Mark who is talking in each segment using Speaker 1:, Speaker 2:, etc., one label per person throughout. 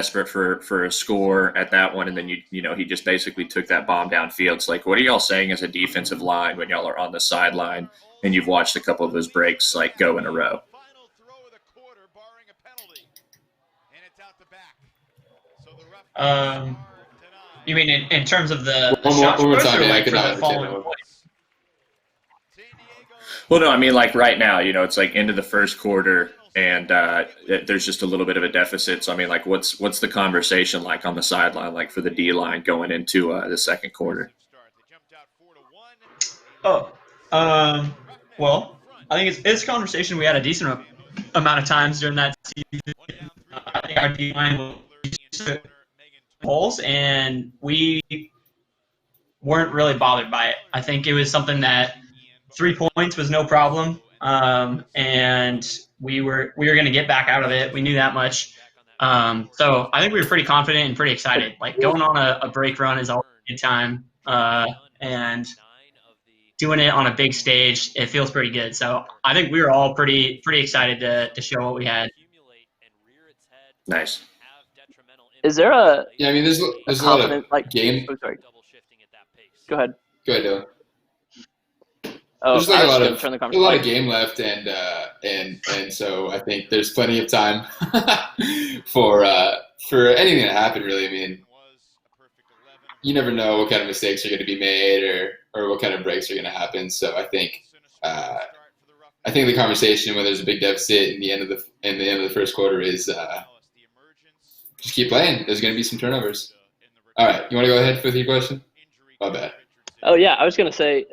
Speaker 1: desperate for a score at that one, and then he just basically took that bomb downfield. It's like, what are y'all saying as a defensive line when y'all are on the sideline and you've watched a couple of those breaks like go in a row?
Speaker 2: You mean in terms of the
Speaker 3: one more time, yeah, I could not understand that one.
Speaker 1: Well, no, I mean like right now, it's like into the first quarter, and there's just a little bit of a deficit. So I mean, like, what's the conversation like on the sideline, like for the D line going into the second quarter?
Speaker 2: Well, I think it's a conversation we had a decent amount of times during that season. I think our D line was holes, and we weren't really bothered by it. I think it was something that 3 points was no problem, and we were going to get back out of it. We knew that much. So I think we were pretty confident and pretty excited. Like, going on a break run is always a good time, and doing it on a big stage, it feels pretty good. So I think we were all pretty excited to show what we had.
Speaker 1: Nice.
Speaker 4: Is there a
Speaker 3: Yeah, I mean, there's a lot of game.
Speaker 4: Oh, sorry. Go ahead.
Speaker 3: Go ahead, Dylan.
Speaker 4: Oh,
Speaker 3: There's like a lot of
Speaker 4: game.
Speaker 3: game left, and so I think there's plenty of time for anything to happen. Really, I mean, you never know what kind of mistakes are going to be made or what kind of breaks are going to happen. So I think the conversation when there's a big deficit in the end of the first quarter is just keep playing. There's going to be some turnovers. All right, you want to go ahead with your question? My bad.
Speaker 4: Oh yeah, I was gonna say,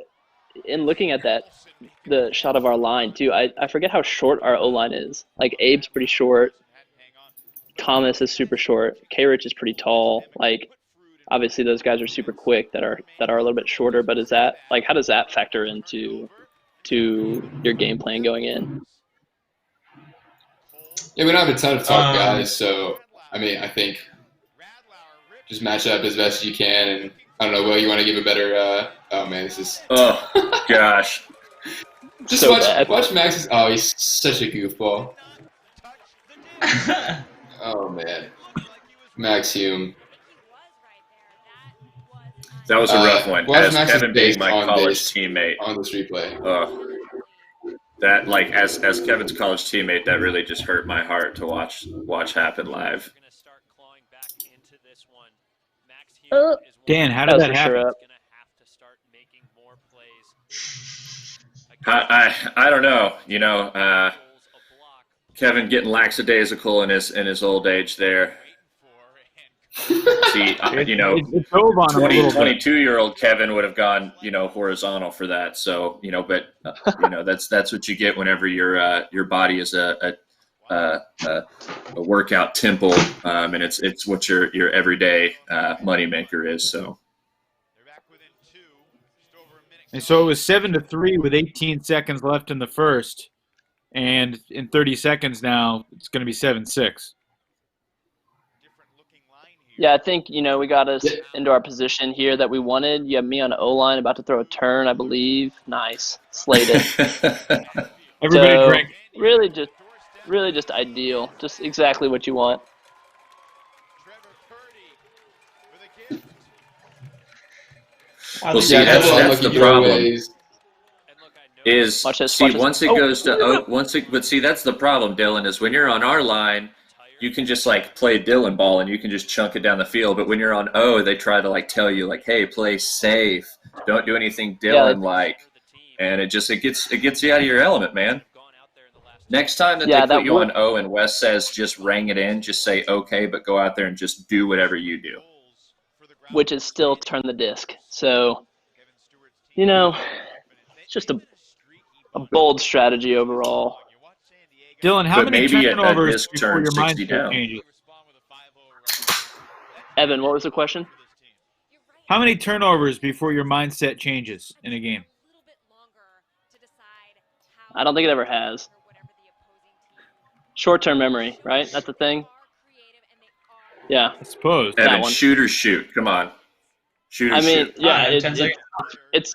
Speaker 4: in looking at the shot of our line too, I forget how short our O line is. Like, Abe's pretty short. Thomas is super short. K-Rich is pretty tall. Like, obviously those guys are super quick that are a little bit shorter. But is that, like, how does that factor into your game plan going in?
Speaker 3: Yeah, we don't have a ton of tall guys, so I mean, I think just match up as best as you can. And I don't know, Will, you want to give a better oh man, this is
Speaker 1: oh gosh.
Speaker 3: Just
Speaker 4: So
Speaker 3: watch Max's. Oh, he's such a goofball. Oh man, Max Hume.
Speaker 1: That was a rough one.
Speaker 3: Watch
Speaker 1: As
Speaker 3: Max's
Speaker 1: Kevin being
Speaker 3: face
Speaker 1: my
Speaker 3: on
Speaker 1: college
Speaker 3: this-
Speaker 1: teammate,
Speaker 3: on this replay.
Speaker 1: that, like, as Kevin's college teammate, that really just hurt my heart to watch happen live.
Speaker 5: Dan, how did that happen?
Speaker 1: I don't know. Kevin getting lackadaisical in his old age there. See,
Speaker 5: It's over on him a little bit.
Speaker 1: 22-year-old Kevin would have gone, horizontal for that. So, but that's what you get whenever your body is a workout temple, and it's what your everyday moneymaker is. So.
Speaker 5: And so it was 7-3 with 18 seconds left in the first, and in 30 seconds now it's going to be 7-6.
Speaker 4: Yeah, I think, we got us into our position here that we wanted. You have me on O-line about to throw a turn, I believe. Nice. Slated.
Speaker 5: Everybody
Speaker 4: So,
Speaker 5: drink.
Speaker 4: really just ideal. Just exactly what you want.
Speaker 1: Well, see,
Speaker 3: Yeah,
Speaker 1: that's
Speaker 3: unlucky
Speaker 1: the problem.
Speaker 3: giveaways.
Speaker 1: But see, that's the problem, Dylan, is when you're on our line, you can just like play Dylan ball and you can just chunk it down the field. But when you're on O, they try to like tell you like, hey, play safe, don't do anything Dylan like, and it gets you out of your element, man. Next time that they put you on O and Wes says just ring it in, just say okay, but go out there and just do whatever you do.
Speaker 4: Which is still turn the disc. So, it's just a bold strategy overall.
Speaker 5: Dylan, how
Speaker 1: But
Speaker 5: many
Speaker 1: maybe a
Speaker 5: turnovers
Speaker 1: disc
Speaker 5: before
Speaker 1: turn
Speaker 5: your
Speaker 1: 60
Speaker 5: mindset
Speaker 1: down.
Speaker 5: changes?
Speaker 4: Evan, what was the question?
Speaker 5: How many turnovers before your mindset changes in a game?
Speaker 4: I don't think it ever has. Short-term memory, right? That's the thing? Yeah.
Speaker 5: I suppose.
Speaker 4: That
Speaker 1: Evan,
Speaker 4: one.
Speaker 1: shoot or shoot. Come on. Shoot or shoot.
Speaker 4: Yeah,
Speaker 2: 10 seconds.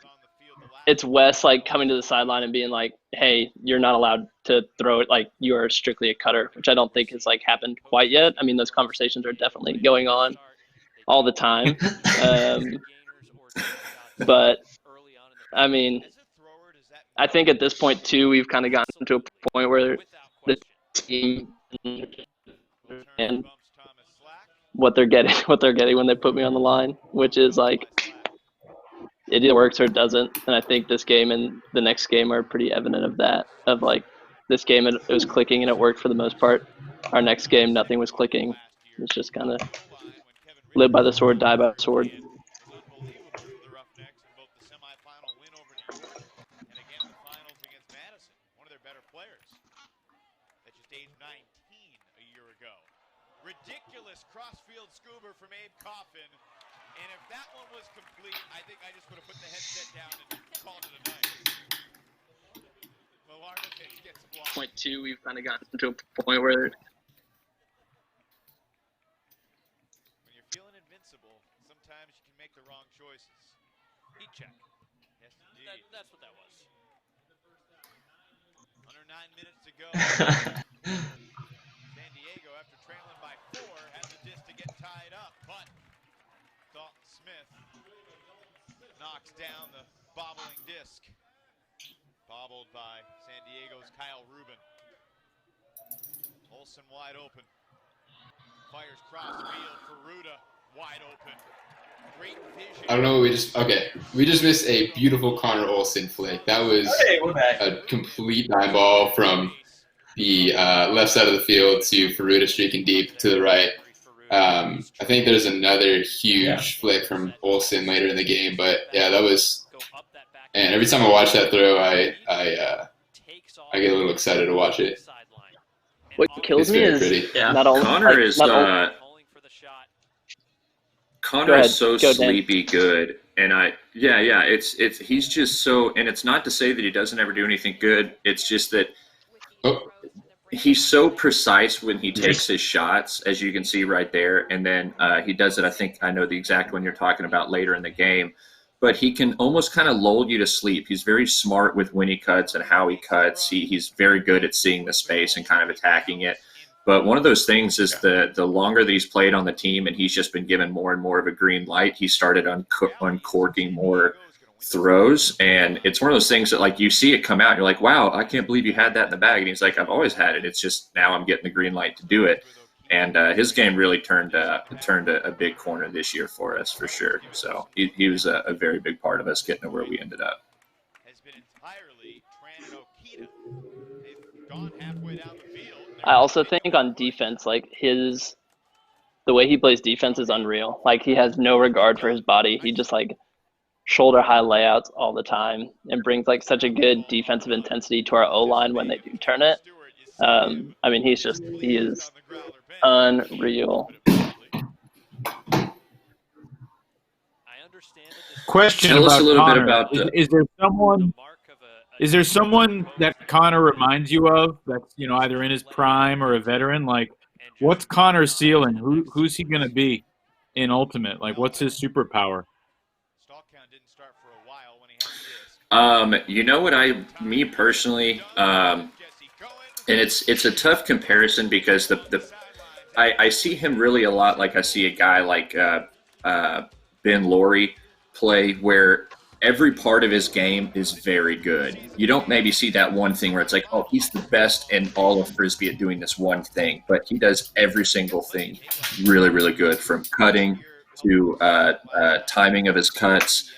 Speaker 4: it's Wes like coming to the sideline and being like, hey, you're not allowed to throw it, like you are strictly a cutter, which I don't think has like happened quite yet. I mean, those conversations are definitely going on all the time. But I mean, I think at this point too, we've kind of gotten to a point where the team and what they're getting when they put me on the line, which is like it either works or it doesn't. And I think this game and the next game are pretty evident of that. Of like this game, it was clicking and it worked for the most part. Our next game, nothing was clicking. It's just kind of live by the sword, die by the sword.
Speaker 6: Unbelievable for the Roughnecks in both the semifinal win over New York and again in the finals against Madison, one of their better players that just aged 19 a year ago. Ridiculous crossfield scuba from Abe Coffin, and if that one was complete, I think I just would have put the headset down and called it a night. Roughnecks gets a block.
Speaker 4: Point two, we've kind of gotten to a point where
Speaker 6: When you're feeling invincible, sometimes you can make the wrong choices. Heat check. Yes, indeed. That's what that was. Under 9 minutes to go. San Diego, after trailing by 4, had the disc to get tied up, but Dalton Smith knocks down the bobbling disc. Bobbled by San Diego's Kyle Rubin. Olsen wide open. Fires cross field for Ruda, wide open. Great vision.
Speaker 3: I don't know. We just missed a beautiful Connor Olsen flick. That was
Speaker 2: we're back.
Speaker 3: a complete dime ball from the left side of the field to Faruda streaking deep to the right. I think there's another huge flick from Olsen later in the game, but yeah, that was. And every time I watch that throw, I get a little excited to watch it.
Speaker 4: what kills me
Speaker 3: very
Speaker 4: is
Speaker 3: pretty.
Speaker 4: not only
Speaker 1: Connor
Speaker 4: like,
Speaker 1: is
Speaker 4: not only,
Speaker 1: Connor is so
Speaker 4: Go, Dan.
Speaker 1: sleepy good, and it's he's just so, and it's not to say that he doesn't ever do anything good. It's just that he's so precise when he takes his shots, as you can see right there, and then he does it. I think I know the exact one you're talking about later in the game. But he can almost kind of lull you to sleep. He's very smart with when he cuts and how he cuts. He's very good at seeing the space and kind of attacking it. But one of those things is the longer that he's played on the team and he's just been given more and more of a green light, he started uncorking more throws. And it's one of those things that, like, you see it come out and you're like, wow, I can't believe you had that in the bag. And he's like, I've always had it. It's just now I'm getting the green light to do it. And his game really turned a big corner this year for us, for sure. So he was a very big part of us getting to where we ended up.
Speaker 6: Has been entirely Tran and Okita. They've gone halfway down the field.
Speaker 4: I also think on defense, like the way he plays defense is unreal. Like he has no regard for his body. He just like shoulder high layouts all the time and brings like such a good defensive intensity to our O-line when they do turn it. I mean, he is unreal.
Speaker 5: Question
Speaker 1: Tell us
Speaker 5: about
Speaker 1: a little bit
Speaker 5: Connor.
Speaker 1: about
Speaker 5: Is there someone that Connor reminds you of that's, you know, either in his prime or a veteran? Like, what's Connor's ceiling? Who's he going to be in Ultimate? Like, what's his superpower?
Speaker 1: You know what, me personally, and it's a tough comparison because I see him really a lot like I see a guy like Ben Laurie play, where every part of his game is very good. You don't maybe see that one thing where it's like, oh, he's the best in all of Frisbee at doing this one thing, but he does every single thing really, really good, from cutting to timing of his cuts,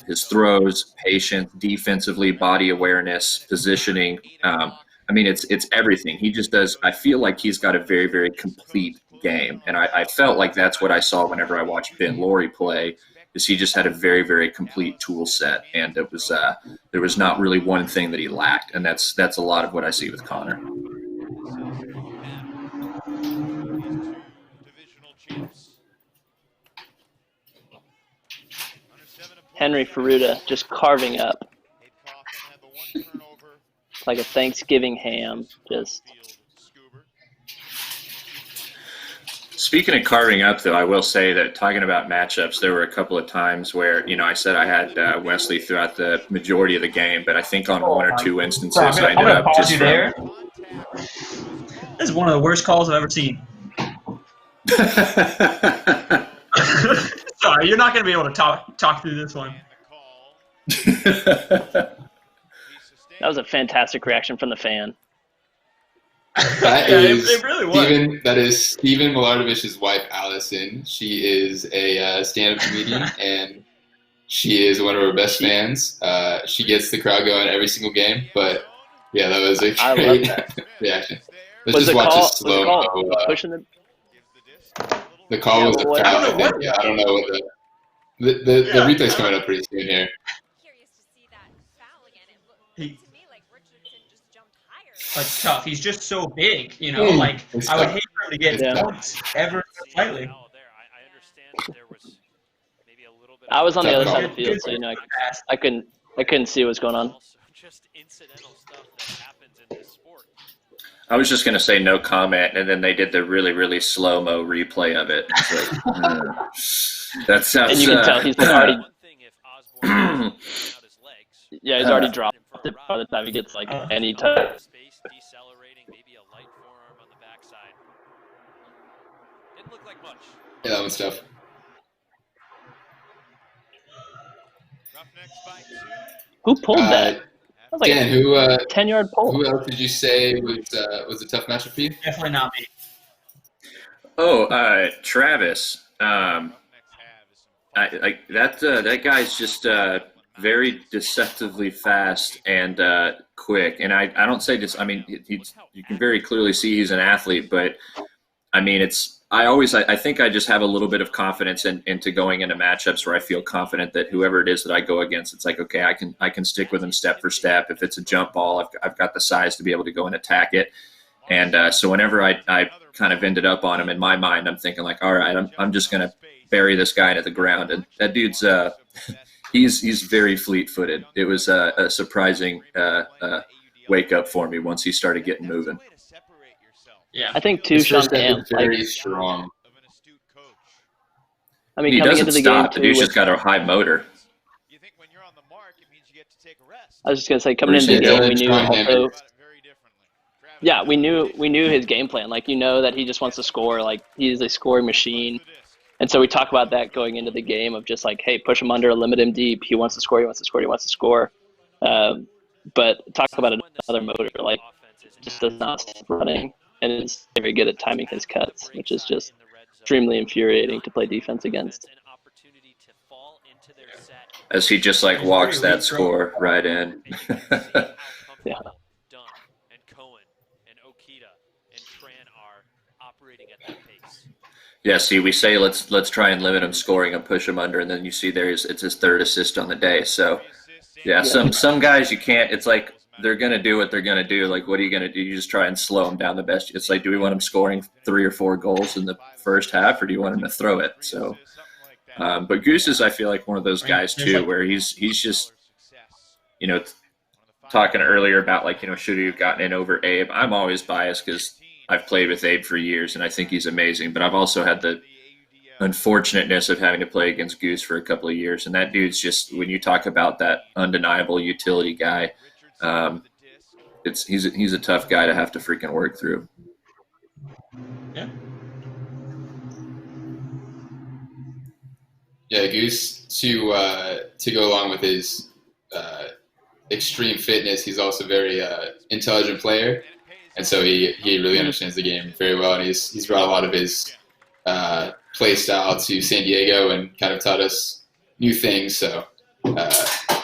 Speaker 1: his throws, patience, defensively, body awareness, positioning. I mean, it's everything. He just does. I feel like he's got a very, very complete game, and I felt like that's what I saw whenever I watched Ben Laurie play. Is he just had a very, very complete tool set, and it was there was not really one thing that he lacked, and that's a lot of what I see with Connor.
Speaker 4: Henry Faruda just carving up like a Thanksgiving ham. Just
Speaker 1: Speaking of carving up, though, I will say that talking about matchups, there were a couple of times where, I said I had Wesley throughout the majority of the game, but I think on one or two instances
Speaker 2: Sorry,
Speaker 1: I
Speaker 2: I'm
Speaker 1: ended
Speaker 2: gonna
Speaker 1: up
Speaker 2: pause
Speaker 1: just
Speaker 2: you
Speaker 1: from.
Speaker 2: there. This is one of the worst calls I've ever seen. Sorry, you're not gonna be able to talk through this one.
Speaker 4: That was a fantastic reaction from the fan.
Speaker 2: It really was.
Speaker 3: That is Steven Milardovich's wife, Allison. She is a stand-up comedian, and she is one of our best fans. She gets the crowd going every single game. But yeah, that was a great reaction. Let's just watch this slow-mo.
Speaker 4: Pushing
Speaker 3: The call was a foul, I think. Yeah, I don't know what the replay's coming up pretty soon here.
Speaker 7: Curious to see that foul again. It looked to me like Richardson just jumped higher.
Speaker 2: It's tough. He's just so big, I would hate for him to get bumped ever so slightly.
Speaker 6: I understand that there was maybe a little bit.
Speaker 4: I was on the other
Speaker 3: Tough
Speaker 4: side of the field, so I couldn't see what was going on.
Speaker 6: Also just incidental stuff that happens in this sport.
Speaker 1: I was just going to say no comment, and then they did the really, really slow-mo replay of it. It's like, that sounds...
Speaker 4: And you can tell he's already...
Speaker 6: If Osborne out his legs,
Speaker 4: Yeah, he's already dropped it by the time he gets any time.
Speaker 6: space decelerating, maybe a light forearm on the backside. Didn't look like much.
Speaker 3: Yeah, that was tough.
Speaker 6: Roughnecks by 2.
Speaker 4: Who pulled that? That was like
Speaker 3: Dan,
Speaker 4: a 10-yard pull.
Speaker 3: who else did you say was a tough matchup for you?
Speaker 2: Definitely not me.
Speaker 1: Oh, Travis.
Speaker 6: Roughnecks have is some
Speaker 1: That guy's just very deceptively fast and quick. And I don't say this. I mean, you can very clearly see he's an athlete, but I mean, I think I just have a little bit of confidence into going into matchups where I feel confident that whoever it is that I go against, it's like, okay, I can stick with him step for step. If it's a jump ball, I've got the size to be able to go and attack it. And so whenever I kind of ended up on him, in my mind, I'm thinking like, all right, I'm just going to bury this guy into the ground. And that dude's he's very fleet-footed. It was a surprising wake up for me once he started getting moving.
Speaker 2: Yeah.
Speaker 4: I think too,
Speaker 3: His
Speaker 4: Sean
Speaker 3: first step
Speaker 4: Ham.
Speaker 3: is very strong.
Speaker 4: I mean,
Speaker 1: He
Speaker 4: coming
Speaker 1: doesn't
Speaker 4: into the
Speaker 1: stop.
Speaker 4: game
Speaker 1: The
Speaker 4: too.
Speaker 1: dude's just got a high motor.
Speaker 6: You think when you're on the mark, it means you get to take a rest.
Speaker 4: I was just gonna say, coming into the
Speaker 3: Appreciate
Speaker 4: game, we
Speaker 3: that.
Speaker 4: knew
Speaker 3: Sean
Speaker 4: also.
Speaker 3: Hammond.
Speaker 6: Very differently.
Speaker 4: Yeah, we knew his game plan. Like, that he just wants to score. Like, he's a scoring machine. And so we talk about that going into the game of just like, hey, push him under, limit him deep. He wants to score. He wants to score. He wants to score. But talk about another motor. Like, just does not stop running and is very good at timing his cuts, which is just extremely infuriating to play defense against.
Speaker 1: As he just like walks that score right in.
Speaker 4: Yeah.
Speaker 6: Dunn and Cohen and Okita and Tran are operating at that pace.
Speaker 1: Yeah, see, we say let's try and limit him scoring and push him under, and then you see it's his third assist on the day. So yeah, some guys you can't. It's like they're gonna do what they're gonna do. Like, what are you gonna do? You just try and slow them down the best. It's like, do we want him scoring 3 or 4 goals in the first half, or do you want him to throw it? So, but Goose is, I feel like, one of those guys too, where he's just, talking earlier about like, should he have gotten in over Abe? I'm always biased because I've played with Abe for years and I think he's amazing, but I've also had the unfortunateness of having to play against Goose for a couple of years. And that dude's just, when you talk about that undeniable utility guy, he's a tough guy to have to freaking work through.
Speaker 2: Yeah.
Speaker 3: Yeah, Goose, to go along with his extreme fitness, he's also a very intelligent player, and so he really understands the game very well, and he's brought a lot of his play style to San Diego and kind of taught us new things. So yeah,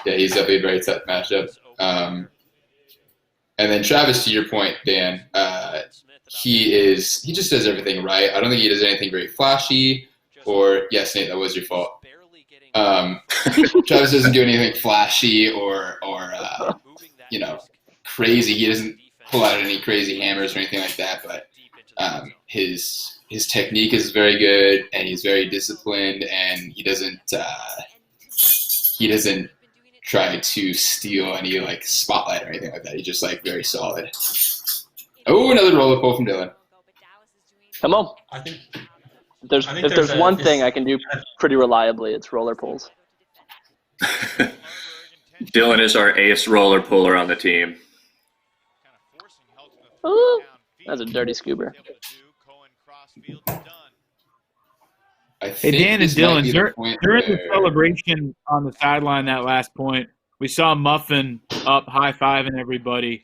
Speaker 3: he's definitely a very tough matchup. And then Travis, to your point, Dan, he just does everything right. I don't think he does anything very flashy. Or yes, Nate, that was your fault. Travis doesn't do anything flashy or crazy. He doesn't pull out any crazy hammers or anything like that. But his technique is very good, and he's very disciplined, and he doesn't try to steal any like spotlight or anything like that. He's just like very solid. Oh, another roller pull from Dylan.
Speaker 4: Come on.
Speaker 2: I think
Speaker 4: There's
Speaker 2: I think
Speaker 4: if there's
Speaker 2: there's
Speaker 4: one thing I can do pretty reliably, it's roller pulls.
Speaker 1: Dylan is our ace roller puller on the team.
Speaker 4: Ooh, that's a dirty scuba.
Speaker 3: I
Speaker 5: Hey,
Speaker 3: think
Speaker 5: Dan and
Speaker 3: this might
Speaker 5: Dylan,
Speaker 3: be the point
Speaker 5: during the
Speaker 3: where-
Speaker 5: celebration on the sideline that last point, we saw Muffin up high-fiving everybody.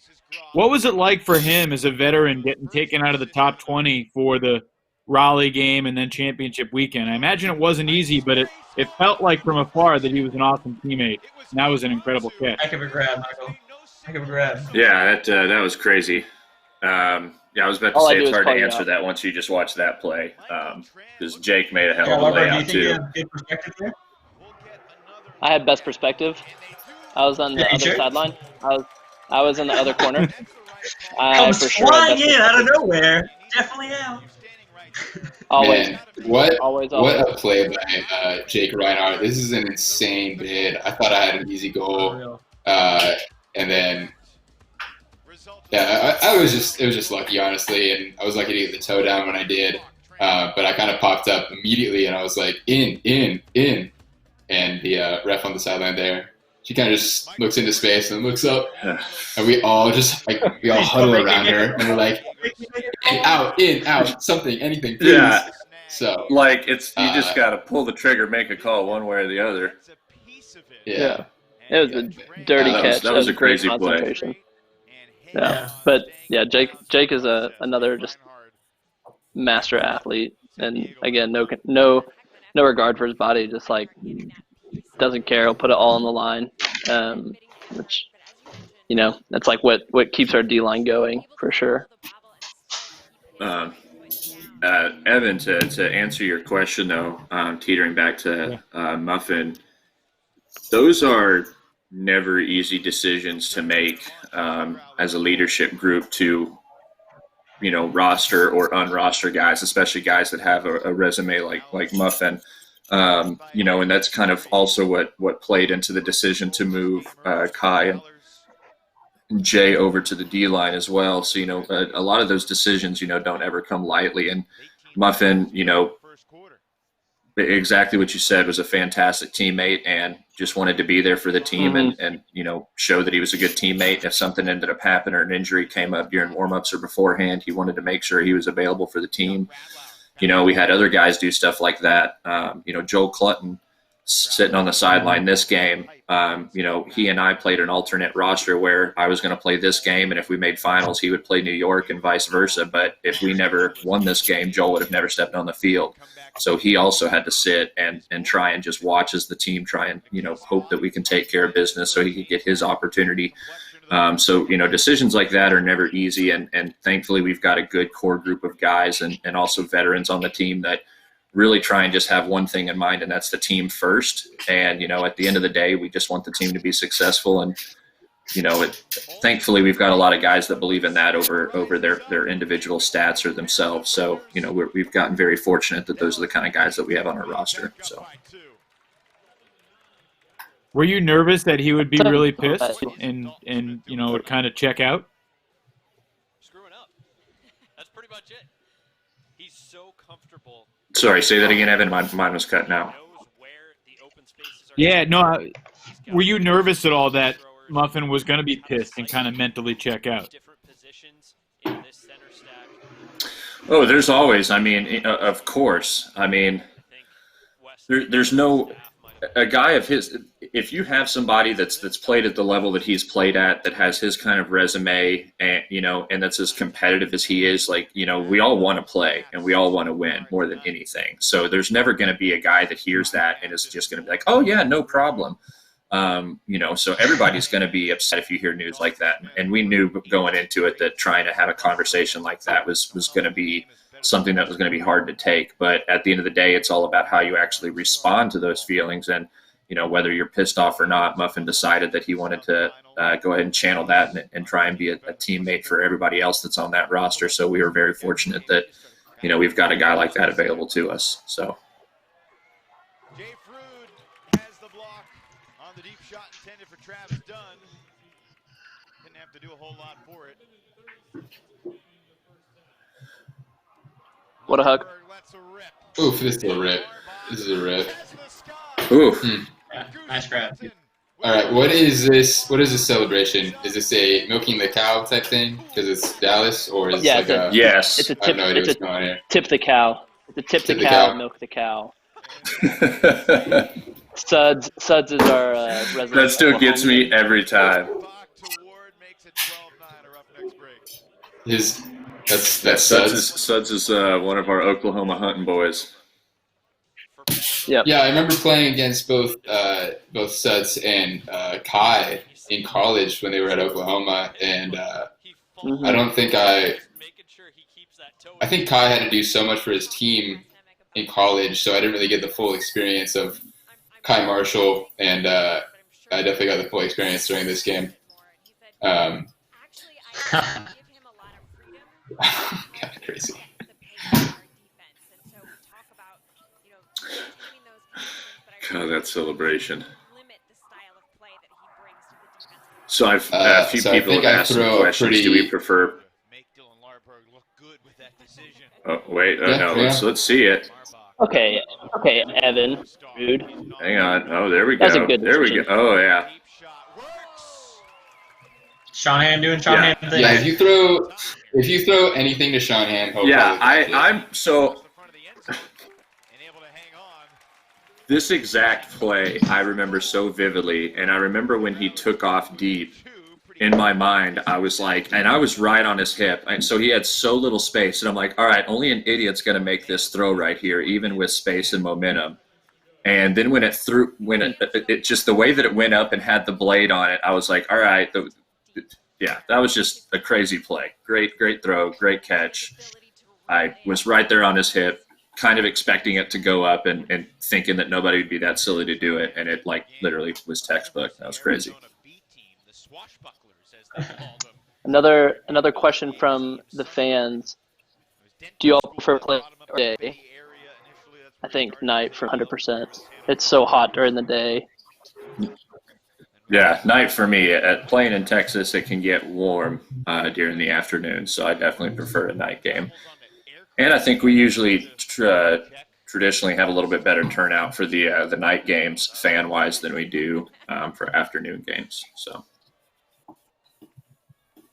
Speaker 5: What was it like for him as a veteran getting taken out of the top 20 for the Raleigh game and then championship weekend? I imagine it wasn't easy, but it felt like from afar that he was an awesome teammate. And that was an incredible catch.
Speaker 2: Heck of a grab, Michael. Heck of a grab.
Speaker 1: Yeah, that was crazy. Yeah, I was about to
Speaker 4: All I
Speaker 1: say
Speaker 4: do
Speaker 1: it's
Speaker 4: is
Speaker 1: hard
Speaker 4: call
Speaker 1: to
Speaker 4: you
Speaker 1: answer
Speaker 4: out.
Speaker 1: that once you just watch that play, because Jake made a hell
Speaker 2: Yeah,
Speaker 1: of a
Speaker 2: Lover, do you
Speaker 1: layout
Speaker 2: think you
Speaker 1: too.
Speaker 2: have good perspective there?
Speaker 4: I had best perspective. I was on the
Speaker 2: Yeah, you
Speaker 4: other
Speaker 2: sure?
Speaker 4: sideline. I was in the other corner. I
Speaker 2: Comes
Speaker 4: for sure had
Speaker 2: flying
Speaker 4: best
Speaker 2: in out of
Speaker 4: perspective.
Speaker 2: nowhere. Definitely am.
Speaker 4: Always.
Speaker 3: Man, what
Speaker 4: Always.
Speaker 3: a play by Jake Reinhardt. This is an insane bid. I thought I had an easy goal,
Speaker 2: Unreal.
Speaker 3: and then yeah, it was just lucky, honestly, and I was lucky to get the toe down when I did. But I kind of popped up immediately, and I was like, in, and the ref on the sideline there, she kind of just looks into space and looks up, and we all huddle around her, and we're like, in, out, something, anything, please.
Speaker 1: Yeah.
Speaker 3: So
Speaker 1: Like you just got to pull the trigger, make a call one way or the other.
Speaker 3: yeah.
Speaker 4: It was a dirty
Speaker 1: That
Speaker 4: catch.
Speaker 1: was- that was a
Speaker 4: great
Speaker 1: crazy play.
Speaker 4: concentration. Yeah.
Speaker 2: Yeah.
Speaker 4: But yeah, Jake is another just master athlete, and again, no regard for his body. Just like doesn't care. He'll put it all on the line, which that's like what keeps our D line going for sure.
Speaker 1: Evan, to answer your question though, teetering back to Muffin, those are never easy decisions to make as a leadership group to, roster or unroster guys, especially guys that have a resume like Muffin. And that's kind of also what played into the decision to move Kai and Jay over to the D line as well. So, a lot of those decisions, don't ever come lightly. And Muffin, exactly what you said, was a fantastic teammate and just wanted to be there for the team and show that he was a good teammate. If something ended up happening or an injury came up during warmups or beforehand, he wanted to make sure he was available for the team. We had other guys do stuff like that. Joel Clutton sitting on the sideline this game. He and I played an alternate roster where I was going to play this game, and if we made finals, he would play New York and vice versa. But if we never won this game, Joel would have never stepped on the field. So he also had to sit and try and just watch as the team try and, hope that we can take care of business so he could get his opportunity. So decisions like that are never easy. And thankfully, we've got a good core group of guys and also veterans on the team that really try and just have one thing in mind, and that's the team first. And, at the end of the day, we just want the team to be successful. And, thankfully, we've got a lot of guys that believe in that over their individual stats or themselves. So, we've gotten very fortunate that those are the kind of guys that we have on our roster. So.
Speaker 5: Were you nervous that he would be really pissed and would kind of check out?
Speaker 6: Screwing up. That's pretty much it. He's so comfortable.
Speaker 1: Sorry, say that again, Evan. Mine was cutting out.
Speaker 5: Yeah, no. Were you nervous at all that Muffin was going to be pissed and kind of mentally check out?
Speaker 1: Oh, there's always. Of course. There's no a guy of his. If you have somebody that's played at the level that he's played at, that has his kind of resume, and and that's as competitive as he is, we all want to play and we all want to win more than anything. So there's never going to be a guy that hears that and is just going to be like, oh yeah, no problem. So everybody's going to be upset if you hear news like that. And we knew going into it that trying to have a conversation like that was going to be something that was going to be hard to take. But at the end of the day, it's all about how you actually respond to those feelings. And, whether you're pissed off or not, Muffin decided that he wanted to go ahead and channel that and try and be a teammate for everybody else that's on that roster. So we were very fortunate that, we've got a guy like that available to us. So.
Speaker 6: Jay Frood has the block on the deep shot intended for Travis Dunn. Didn't have to do a whole lot for it.
Speaker 4: What a hug.
Speaker 6: Lets a rip.
Speaker 3: Oof, this is a rip. This is a rip.
Speaker 1: Oof.
Speaker 2: Yeah, nice grab.
Speaker 3: All right, what is this? What is this celebration? Is this a milking the cow type thing because it's Dallas, or is
Speaker 4: Yeah,
Speaker 3: this like a?
Speaker 1: Yes.
Speaker 4: It's a
Speaker 3: I have
Speaker 4: tip.
Speaker 3: no idea
Speaker 4: It's
Speaker 3: what's
Speaker 4: a
Speaker 3: going on here.
Speaker 4: tip the cow. It's a tip the
Speaker 3: Tip the
Speaker 4: cow,
Speaker 3: cow.
Speaker 4: milk the cow. Suds is our resident.
Speaker 1: That still gets
Speaker 4: Oklahoman.
Speaker 1: me every time.
Speaker 3: That's Suds.
Speaker 1: Suds is one of our Oklahoma hunting boys.
Speaker 4: Yep.
Speaker 3: Yeah, I remember playing against both Suds and Kai in college when they were at Oklahoma, and
Speaker 4: Mhm.
Speaker 3: I don't think I think Kai had to do so much for his team in college, so I didn't really get the full experience of Kai Marshall, and I definitely got the full experience during this game.
Speaker 7: Actually, I give him a lot of freedom.
Speaker 3: Kind of crazy.
Speaker 7: The pace of our defense, and so we talk about, maintaining those connections, but I
Speaker 1: God, that celebration.
Speaker 7: limit the style of play that he brings to the defense.
Speaker 1: So I've a few
Speaker 3: So I
Speaker 1: people
Speaker 3: think
Speaker 1: have
Speaker 3: I
Speaker 1: asked some
Speaker 3: throw a
Speaker 1: questions.
Speaker 3: pretty-
Speaker 1: Do we prefer?
Speaker 6: Make Dylan Larberg look good with that decision.
Speaker 1: Oh wait,
Speaker 3: Yeah,
Speaker 1: no.
Speaker 3: yeah.
Speaker 1: Let's see it.
Speaker 4: Okay, Evan, dude.
Speaker 1: Hang on. Oh, there we go.
Speaker 4: That's a good
Speaker 1: There we go.
Speaker 4: decision.
Speaker 1: Oh yeah.
Speaker 6: Deep shot works.
Speaker 2: Shanahan doing Shanahan things.
Speaker 3: Yeah, if you throw anything to Shanahan, he'll
Speaker 1: Yeah,
Speaker 3: probably catch it.
Speaker 1: I'm so.
Speaker 6: The front of the end zone and able to hang on.
Speaker 1: This exact play I remember so vividly, and I remember when he took off deep. In my mind, I was like, and I was right on his hip, and so he had so little space, and I'm like, all right, only an idiot's going to make this throw right here, even with space and momentum. And then when it just the way that it went up and had the blade on it, I was like, all right, yeah, that was just a crazy play. Great throw, great catch. I was right there on his hip, kind of expecting it to go up and thinking that nobody would be that silly to do it, and it like literally was textbook. That was crazy.
Speaker 4: Another question from the fans. Do you all prefer play or day? I think night for 100%. It's so hot during the day.
Speaker 1: Yeah, night for me. At playing in Texas, it can get warm during the afternoon, so I definitely prefer a night game. And I think we usually traditionally have a little bit better turnout for the night games fan-wise than we do for afternoon games. So.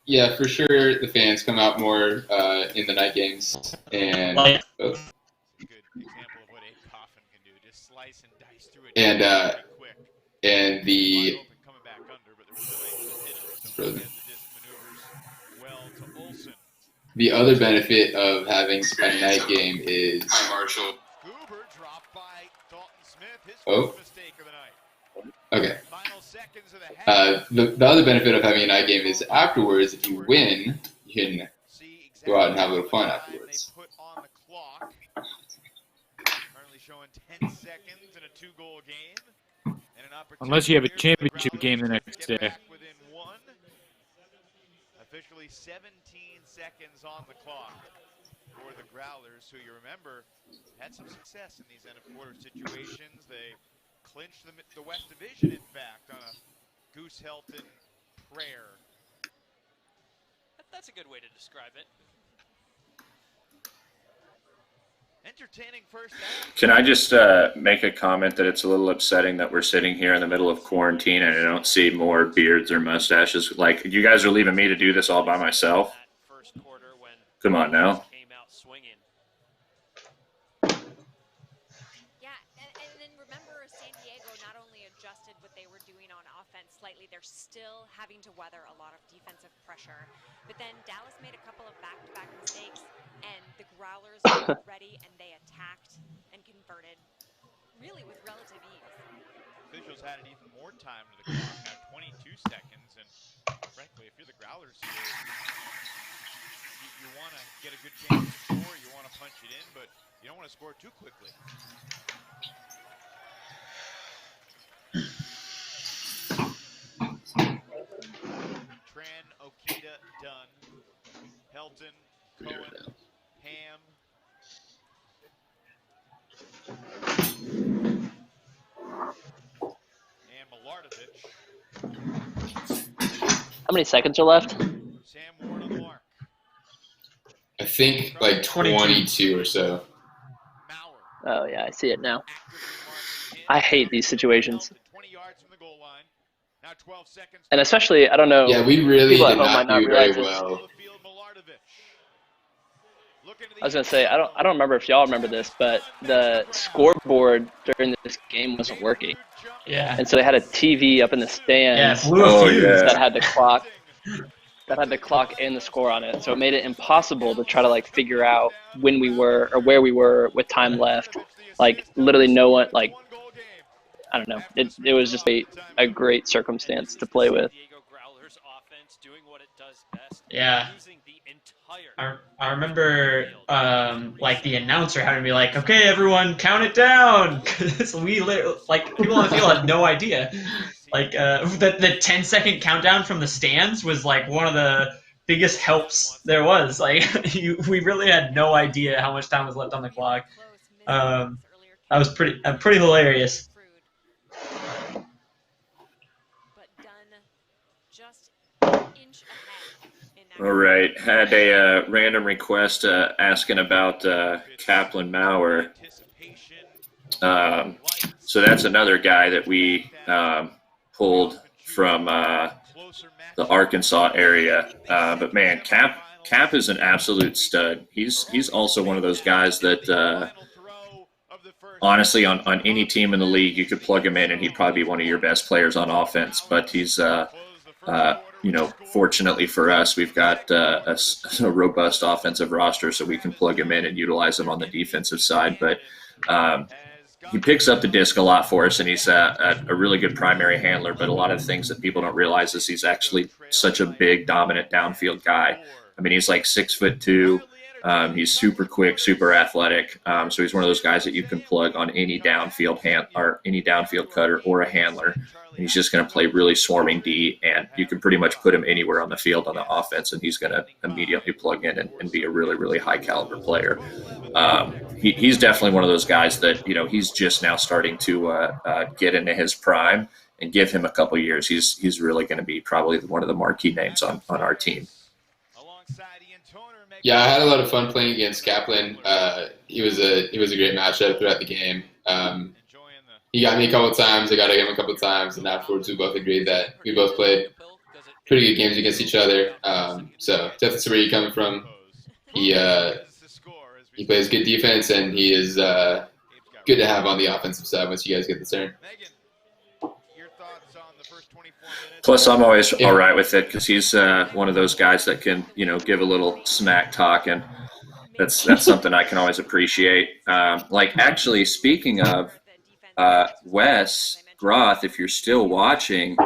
Speaker 3: Yeah, for sure. The fans come out more in the night games, and
Speaker 2: Like-
Speaker 6: Good example of what a COFFIN can do. Just slice and dice through it.
Speaker 3: And,
Speaker 6: pretty quick.
Speaker 3: and the
Speaker 6: Wide open coming back under, but they're still able to hit him. So
Speaker 3: Frozen.
Speaker 6: again, the disc maneuvers well to Olsen.
Speaker 3: the other benefit of having a night game is
Speaker 6: Goober dropped by Dalton Smith. His
Speaker 3: Oh.
Speaker 6: first mistake of the night.
Speaker 3: okay.
Speaker 6: Final seconds of the half.
Speaker 3: The other benefit of having a night game is afterwards, if you win, you can
Speaker 6: See
Speaker 3: go out and have a little
Speaker 6: exactly
Speaker 3: fun
Speaker 6: what time
Speaker 3: afterwards.
Speaker 6: They put on the clock. Currently showing 10 seconds in a 2-goal game. And an opportunity
Speaker 5: Unless you have a
Speaker 6: here for the
Speaker 5: championship
Speaker 6: Growlers
Speaker 5: game the
Speaker 6: to
Speaker 5: next
Speaker 6: get
Speaker 5: day.
Speaker 6: back within one. Officially 17 seconds on the clock for the Growlers, who you remember had some success in these end-of-quarter situations. They clinched the West Division, in fact, on a Goose Helton prayer.
Speaker 8: That's a good way to describe it.
Speaker 6: Entertaining first half.
Speaker 1: Can I just make a comment that it's a little upsetting that we're sitting here in the middle of quarantine and I don't see more beards or mustaches? Like, you guys are leaving me to do this all by myself?
Speaker 8: That first quarter when
Speaker 1: Come on now.
Speaker 8: came out swinging.
Speaker 7: Yeah, and then remember, San Diego not only adjusted what they were doing on offense slightly, they're still having to weather a lot of defensive pressure. But then Dallas made a couple of back-to-back mistakes, and the Growlers were ready, and they attacked and converted really with relative ease.
Speaker 6: Officials had it even more time to the clock, now 22 seconds, and frankly, if you're the Growlers here, you want to get a good chance to score, you want to punch it in, but you don't want to score too quickly. Tran, Okita, Dunn, Helton, Cohen, Ham. And Milardovich.
Speaker 4: How many seconds are left?
Speaker 6: Sam Ward on the mark.
Speaker 3: I think like 22 or so.
Speaker 6: Maurer.
Speaker 4: Oh yeah, I see it now. I hate these situations. And especially, I don't know.
Speaker 3: Yeah, we really
Speaker 4: people at
Speaker 3: did
Speaker 4: home
Speaker 3: not
Speaker 4: might not
Speaker 3: do very
Speaker 4: realize this.
Speaker 3: well.
Speaker 4: I was gonna say I don't remember if y'all remember this, but the scoreboard during this game wasn't working,
Speaker 2: Yeah.
Speaker 4: and so they had a TV up in the
Speaker 2: Yeah,
Speaker 4: stands
Speaker 2: blew a
Speaker 1: Oh,
Speaker 2: fuse.
Speaker 1: yeah.
Speaker 4: that had the clock and the score on it. So it made it impossible to try to like figure out when we were or where we were with time left. Like literally no one like I don't know. It was just a great circumstance to play with.
Speaker 8: San Diego Growlers offense doing what it does best.
Speaker 2: Yeah.
Speaker 8: Using the entire
Speaker 2: I remember like the announcer having to be like, "Okay, everyone, count it down," because we like people on the field had no idea. Like the 10-second countdown from the stands was like one of the biggest helps there was. Like we really had no idea how much time was left on the clock. That was pretty hilarious.
Speaker 1: All right. Had a random request asking about Kaplan Maurer. So that's another guy that we pulled from the Arkansas area. But man, Cap is an absolute stud. He's also one of those guys that honestly on any team in the league you could plug him in and he'd probably be one of your best players on offense. But he's fortunately for us, we've got a robust offensive roster, so we can plug him in and utilize him on the defensive side. But he picks up the disc a lot for us, and he's a really good primary handler. But a lot of the things that people don't realize is he's actually such a big, dominant downfield guy. I mean, he's like 6'2". He's super quick, super athletic. So he's one of those guys that you can plug on any downfield or any downfield cutter or a handler. And he's just going to play really swarming D, and you can pretty much put him anywhere on the field on the offense, and he's going to immediately plug in and be a really, really high caliber player. He's definitely one of those guys that, he's just now starting to get into his prime, and give him a couple years. He's really going to be probably one of the marquee names on our team.
Speaker 3: Yeah, I had a lot of fun playing against Kaplan. He was a great matchup throughout the game. He got me a couple of times. I got him a couple of times, and afterwards we both agreed that we both played pretty good games against each other. So definitely see where you're coming from. He plays good defense, and he is good to have on the offensive side once you guys get the turn.
Speaker 1: Plus, I'm always all right with it because he's one of those guys that can, give a little smack talk, and that's something I can always appreciate. Actually, speaking of Wes Groth, if you're still watching,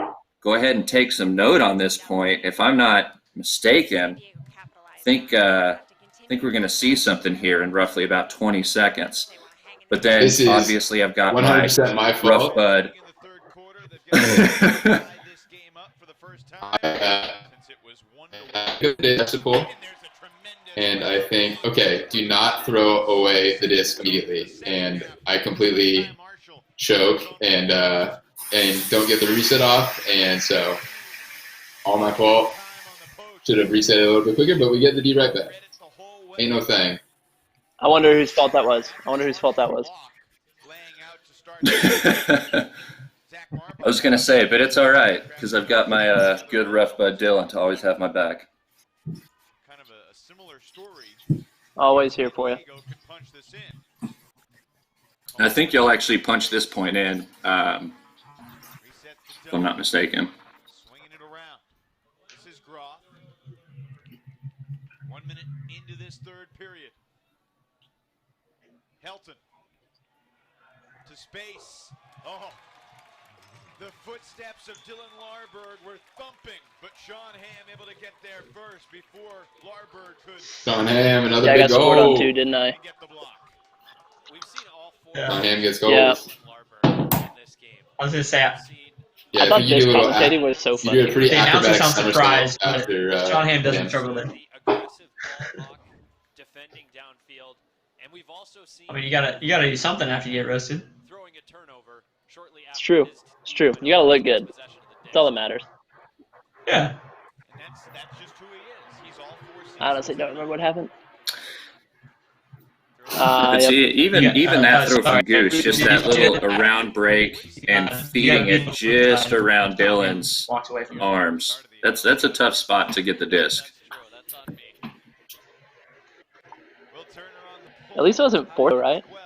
Speaker 1: go ahead and take some note on this point. If I'm not mistaken, I think we're going to see something here in roughly about 20 seconds. But then, obviously, I've got
Speaker 3: 100% my fault.
Speaker 1: Rough Bud.
Speaker 3: And I think, okay, do not throw away the disc immediately. And I completely choke and don't get the reset off. And so, all my fault. Should have reset it a little bit quicker, but we get the D right back. Ain't no thing.
Speaker 4: I wonder whose fault that was.
Speaker 1: I was going to say, but it's all right because I've got my good Rough Bud Dylan to always have my back.
Speaker 6: Kind of a similar story.
Speaker 4: Always here for you.
Speaker 1: I think you'll actually punch this point in, if I'm not mistaken.
Speaker 6: Swinging it around. This is Groff. 1 minute into this third period. Helton to space. Oh, the footsteps of Dylan Larberg were thumping, but Sean Ham able to get there first before Larberg could.
Speaker 3: Sean Ham, another
Speaker 4: I
Speaker 3: big
Speaker 4: got scored on
Speaker 3: goal.
Speaker 4: too, didn't I?
Speaker 6: Get the block.
Speaker 8: We've seen all four.
Speaker 3: Sean Ham gets goals.
Speaker 4: Yeah.
Speaker 8: Larberg in this game.
Speaker 2: I was gonna say
Speaker 3: Yeah,
Speaker 4: I thought
Speaker 3: think you
Speaker 4: this
Speaker 3: do a little
Speaker 4: commentating was so
Speaker 3: you
Speaker 4: funny.
Speaker 3: do a pretty
Speaker 2: the announcer
Speaker 3: acrobatic
Speaker 2: sounds surprised,
Speaker 3: somersault
Speaker 2: but
Speaker 3: after
Speaker 2: Sean Ham doesn't
Speaker 3: Ham.
Speaker 2: struggle with it.
Speaker 8: The aggressive ball hawk defending downfield, and we've also seen.
Speaker 2: I mean, you gotta do something after you get roasted.
Speaker 8: Throwing a turnover shortly after.
Speaker 4: It's true. It's true. You gotta look good. That's all that matters.
Speaker 2: Yeah.
Speaker 6: And that's just who he is. He's all four seasons.
Speaker 4: I honestly don't remember what happened.
Speaker 1: But
Speaker 4: Yep.
Speaker 1: see, even that throw
Speaker 2: sorry.
Speaker 1: from Goose, just that little around break and feeding it just around Dylan's
Speaker 2: Walks away from it.
Speaker 1: arms. That's a tough spot to get the disc.
Speaker 8: That's true. That's on me.
Speaker 6: Will Turner on the
Speaker 4: At least it wasn't
Speaker 6: pull,
Speaker 4: four, right?
Speaker 6: 12.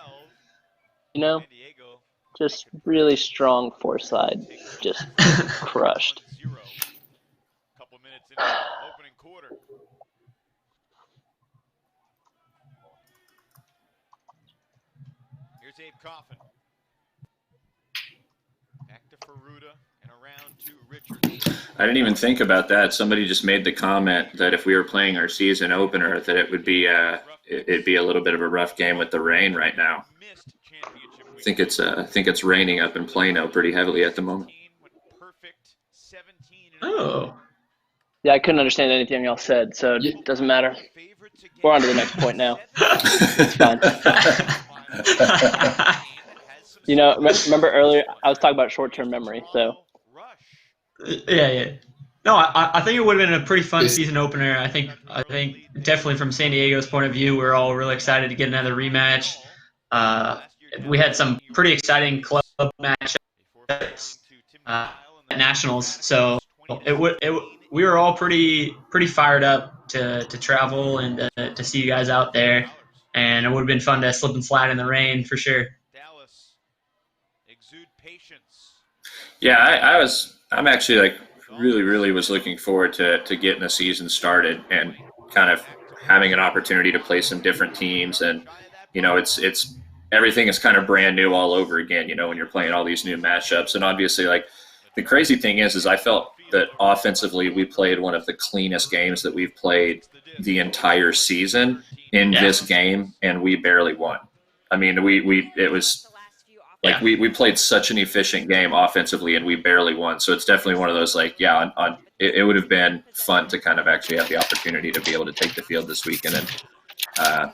Speaker 4: You know,
Speaker 6: San Diego
Speaker 4: just really strong foreside, just crushed.
Speaker 6: 1-0. Couple minutes into the opening quarter. Here's Abe Coffin. Back to Ferruda and around to Richards.
Speaker 1: I didn't even think about that. Somebody just made the comment that if we were playing our season opener, that it would be it'd be a little bit of a rough game with the rain right now.
Speaker 6: Missed championship
Speaker 1: I
Speaker 6: week.
Speaker 1: think it's raining up in Plano pretty heavily at the moment.
Speaker 6: Went perfect, 17
Speaker 2: Oh.
Speaker 4: Yeah, I couldn't understand anything y'all said, so it doesn't matter.
Speaker 6: favorites again.
Speaker 4: We're on to the next point now. It's fine. You know, remember earlier I was talking about short-term memory, so
Speaker 2: Yeah. No, I think it would have been a pretty fun season opener. I think definitely from San Diego's point of view, we're all really excited to get another rematch. We had some pretty exciting club matchups at Nationals, so we were all pretty fired up to travel and to see you guys out there, and it would have been fun to slip and slide in the rain for sure.
Speaker 6: Dallas exude patience.
Speaker 1: Yeah, I'm actually like really was looking forward to getting the season started and kind of having an opportunity to play some different teams. And you know, it's everything is kind of brand new all over again, you know, when you're playing all these new matchups. And obviously, like, the crazy thing is I felt that offensively we played one of the cleanest games that we've played the entire season in this game, and we barely won. I mean, it was like we played such an efficient game offensively, and we barely won. So it's definitely one of those, like, yeah, it would have been fun to kind of actually have the opportunity to be able to take the field this weekend and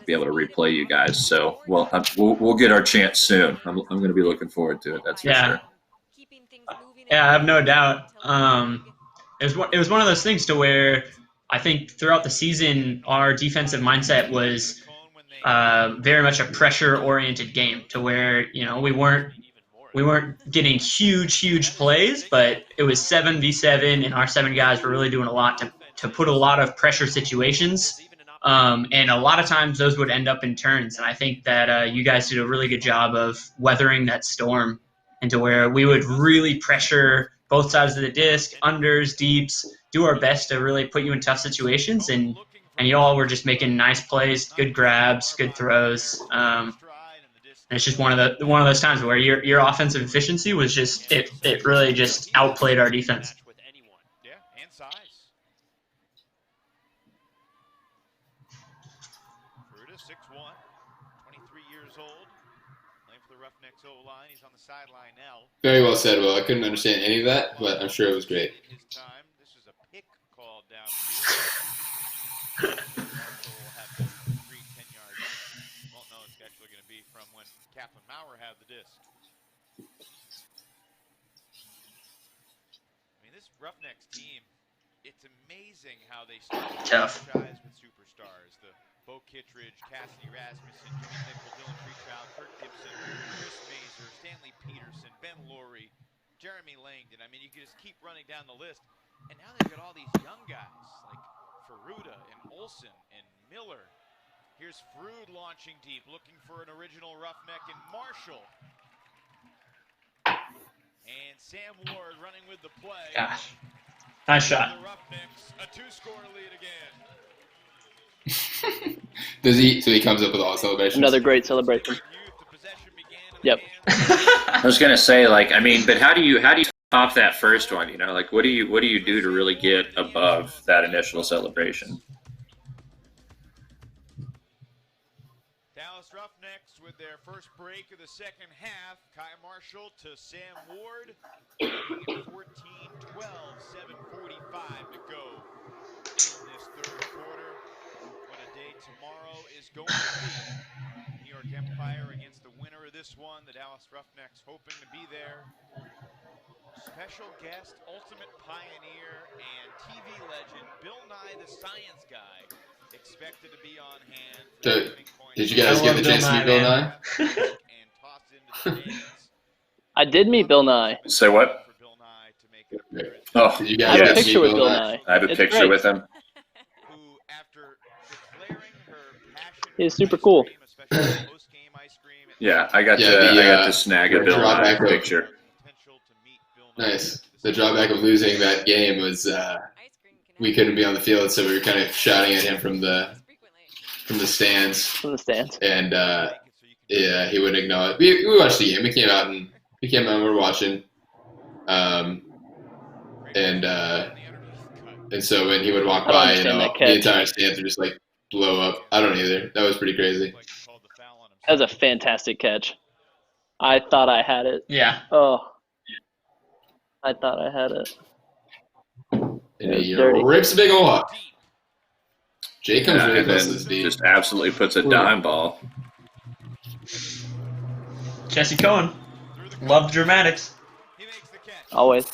Speaker 1: be able to replay you guys. So we'll get our chance soon. I'm going to be looking forward to it. That's for sure.
Speaker 2: Yeah, I have no doubt. It was one of those things to where I think throughout the season our defensive mindset was very much a pressure-oriented game, to where, you know, we weren't getting huge plays, but it was 7v7, and our 7 guys were really doing a lot to put a lot of pressure situations. And a lot of times those would end up in turns. And I think that you guys did a really good job of weathering that storm into where we would really pressure both sides of the disc, unders, deeps, do our best to really put you in tough situations. And you all were just making nice plays, good grabs, good throws. And it's just one of those times where your offensive efficiency was just it really just outplayed our defense.
Speaker 6: Yeah, and size. Ferruda, 6'1", 23 years old, playing for the Roughnecks O-line. He's on the sideline now.
Speaker 3: Very well said, Will. I couldn't understand any of that, but I'm sure it was great.
Speaker 6: His time. This is a pick called downfield. Marshall will have the 10-yard. Won't know it's actually going to be from when Kaplan Maurer had the disc. I mean, this Roughnecks team, it's amazing how they start
Speaker 2: Tough.
Speaker 6: franchise with superstars. The Bo Kittredge, Cassidy Rasmussen, Jimmy Nickel, Dylan Freechild, Kirk Gibson, Chris Mazer, Stanley Peterson, Ben Laurie, Jeremy Langdon. I mean, you can just keep running down the list. And now they've got all these young guys like Ferruda and Olsen and Miller. Here's Frood launching deep, looking for an original Roughneck, and Marshall. And Sam Ward running with the play.
Speaker 2: Gosh, nice shot.
Speaker 6: The Roughnecks, a 2-score lead again.
Speaker 3: Does he? So he comes up with all celebrations.
Speaker 4: Another great celebration. Yep.
Speaker 1: I was gonna say, like, I mean, but how do you top that first one? You know, like, what do you do to really get above that initial celebration?
Speaker 6: Dallas Roughnecks with their first break of the second half. Kai Marshall to Sam Ward. 14-12, 7:45 to go in this third quarter. What a day tomorrow is going to be. New York Empire against the winner of this one. The Dallas Roughnecks hoping to be there. Special guest, ultimate pioneer, and TV legend, Bill Nye the Science Guy, expected to be on hand for
Speaker 3: Did-
Speaker 6: the winning coin
Speaker 3: Did you
Speaker 6: toss.
Speaker 3: guys
Speaker 2: I
Speaker 3: get
Speaker 2: love
Speaker 3: the
Speaker 2: Bill
Speaker 3: chance to
Speaker 2: Nye,
Speaker 3: meet Bill
Speaker 2: man.
Speaker 3: Nye?
Speaker 6: And toss it into the stands.
Speaker 4: I did meet Bill Nye.
Speaker 1: Say what?
Speaker 6: For Bill Nye to make an appearance.
Speaker 1: Oh,
Speaker 3: Did you
Speaker 4: I
Speaker 3: guys
Speaker 4: have
Speaker 3: get
Speaker 4: a
Speaker 3: to
Speaker 1: yes.
Speaker 3: meet
Speaker 4: picture with Bill
Speaker 3: Nye?
Speaker 4: Nye.
Speaker 1: I have a
Speaker 4: It's
Speaker 1: picture
Speaker 4: great.
Speaker 1: with him.
Speaker 6: Who, after declaring her passion
Speaker 4: He's
Speaker 6: for
Speaker 4: super
Speaker 6: ice
Speaker 4: cool.
Speaker 6: cream, especially post-game ice cream at
Speaker 1: Yeah, I got
Speaker 3: Yeah,
Speaker 1: to
Speaker 3: the,
Speaker 1: I got to snag a
Speaker 3: the
Speaker 1: Bill Nye
Speaker 3: drawback of-
Speaker 1: picture.
Speaker 6: potential to meet Bill Nye.
Speaker 3: Nice. The drawback of losing that game was we couldn't be on the field, so we were kind of shouting at him from the stands,
Speaker 4: From the stands.
Speaker 3: and yeah, he wouldn't acknowledge. We watched the game. We came out and we were watching, and so when he would walk
Speaker 4: I don't
Speaker 3: by,
Speaker 4: understand that
Speaker 3: the
Speaker 4: catch.
Speaker 3: entire stands would just like blow up. I don't either. That was pretty crazy.
Speaker 4: That was a fantastic catch. I thought I had it.
Speaker 2: Yeah.
Speaker 4: Oh. I thought I had it.
Speaker 3: And
Speaker 4: It was
Speaker 3: he
Speaker 4: dirty.
Speaker 3: rips a big ol' up. Jay comes
Speaker 1: Yeah,
Speaker 3: really
Speaker 1: and
Speaker 3: close
Speaker 1: then
Speaker 3: to this beat.
Speaker 1: just absolutely puts a dime ball.
Speaker 2: Jesse Cohen. Love dramatics.
Speaker 4: Always.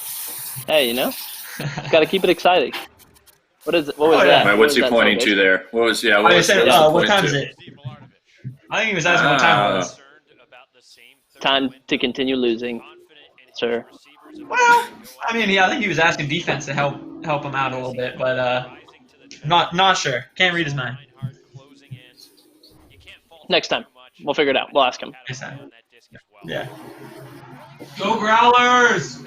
Speaker 4: Hey, you know? Got to keep it exciting. What is it? What was
Speaker 2: Oh, yeah.
Speaker 4: that?
Speaker 1: Wait,
Speaker 4: What
Speaker 1: what's
Speaker 4: was
Speaker 1: he
Speaker 4: that
Speaker 1: pointing to
Speaker 4: celebration?
Speaker 1: there? What was what
Speaker 2: I
Speaker 1: was
Speaker 2: said,
Speaker 1: he
Speaker 2: what
Speaker 1: pointing
Speaker 2: time
Speaker 1: to?
Speaker 2: is it? I think he was asking what time it was.
Speaker 4: Time to continue losing, sir.
Speaker 2: Well, I mean, yeah, I think he was asking defense to help him out a little bit, but not sure. Can't read his mind.
Speaker 4: Next time. We'll figure it out. We'll ask him.
Speaker 2: Next time. Yeah. Go Growlers!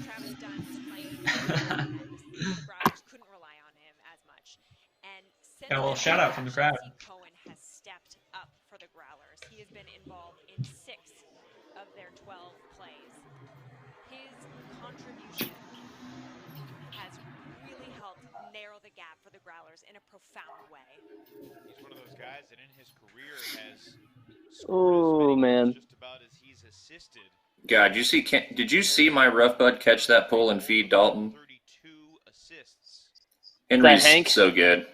Speaker 7: Travis Dunn was playing and the Growlers couldn't rely on him as much. And since
Speaker 2: Got a little
Speaker 7: then,
Speaker 2: shout out from the crowd.
Speaker 7: Cohen has stepped up for the Growlers. He has been involved in 6 of their 12 plays. His contribution has really helped narrow the gap for the Growlers in a profound way.
Speaker 6: He's one of those guys that in his career has
Speaker 4: Oh, man.
Speaker 6: just about as he's assisted.
Speaker 1: God, did you see my rough bud catch that pull and feed Dalton?
Speaker 6: 32 assists.
Speaker 1: Henry's
Speaker 4: Hank?
Speaker 1: so good.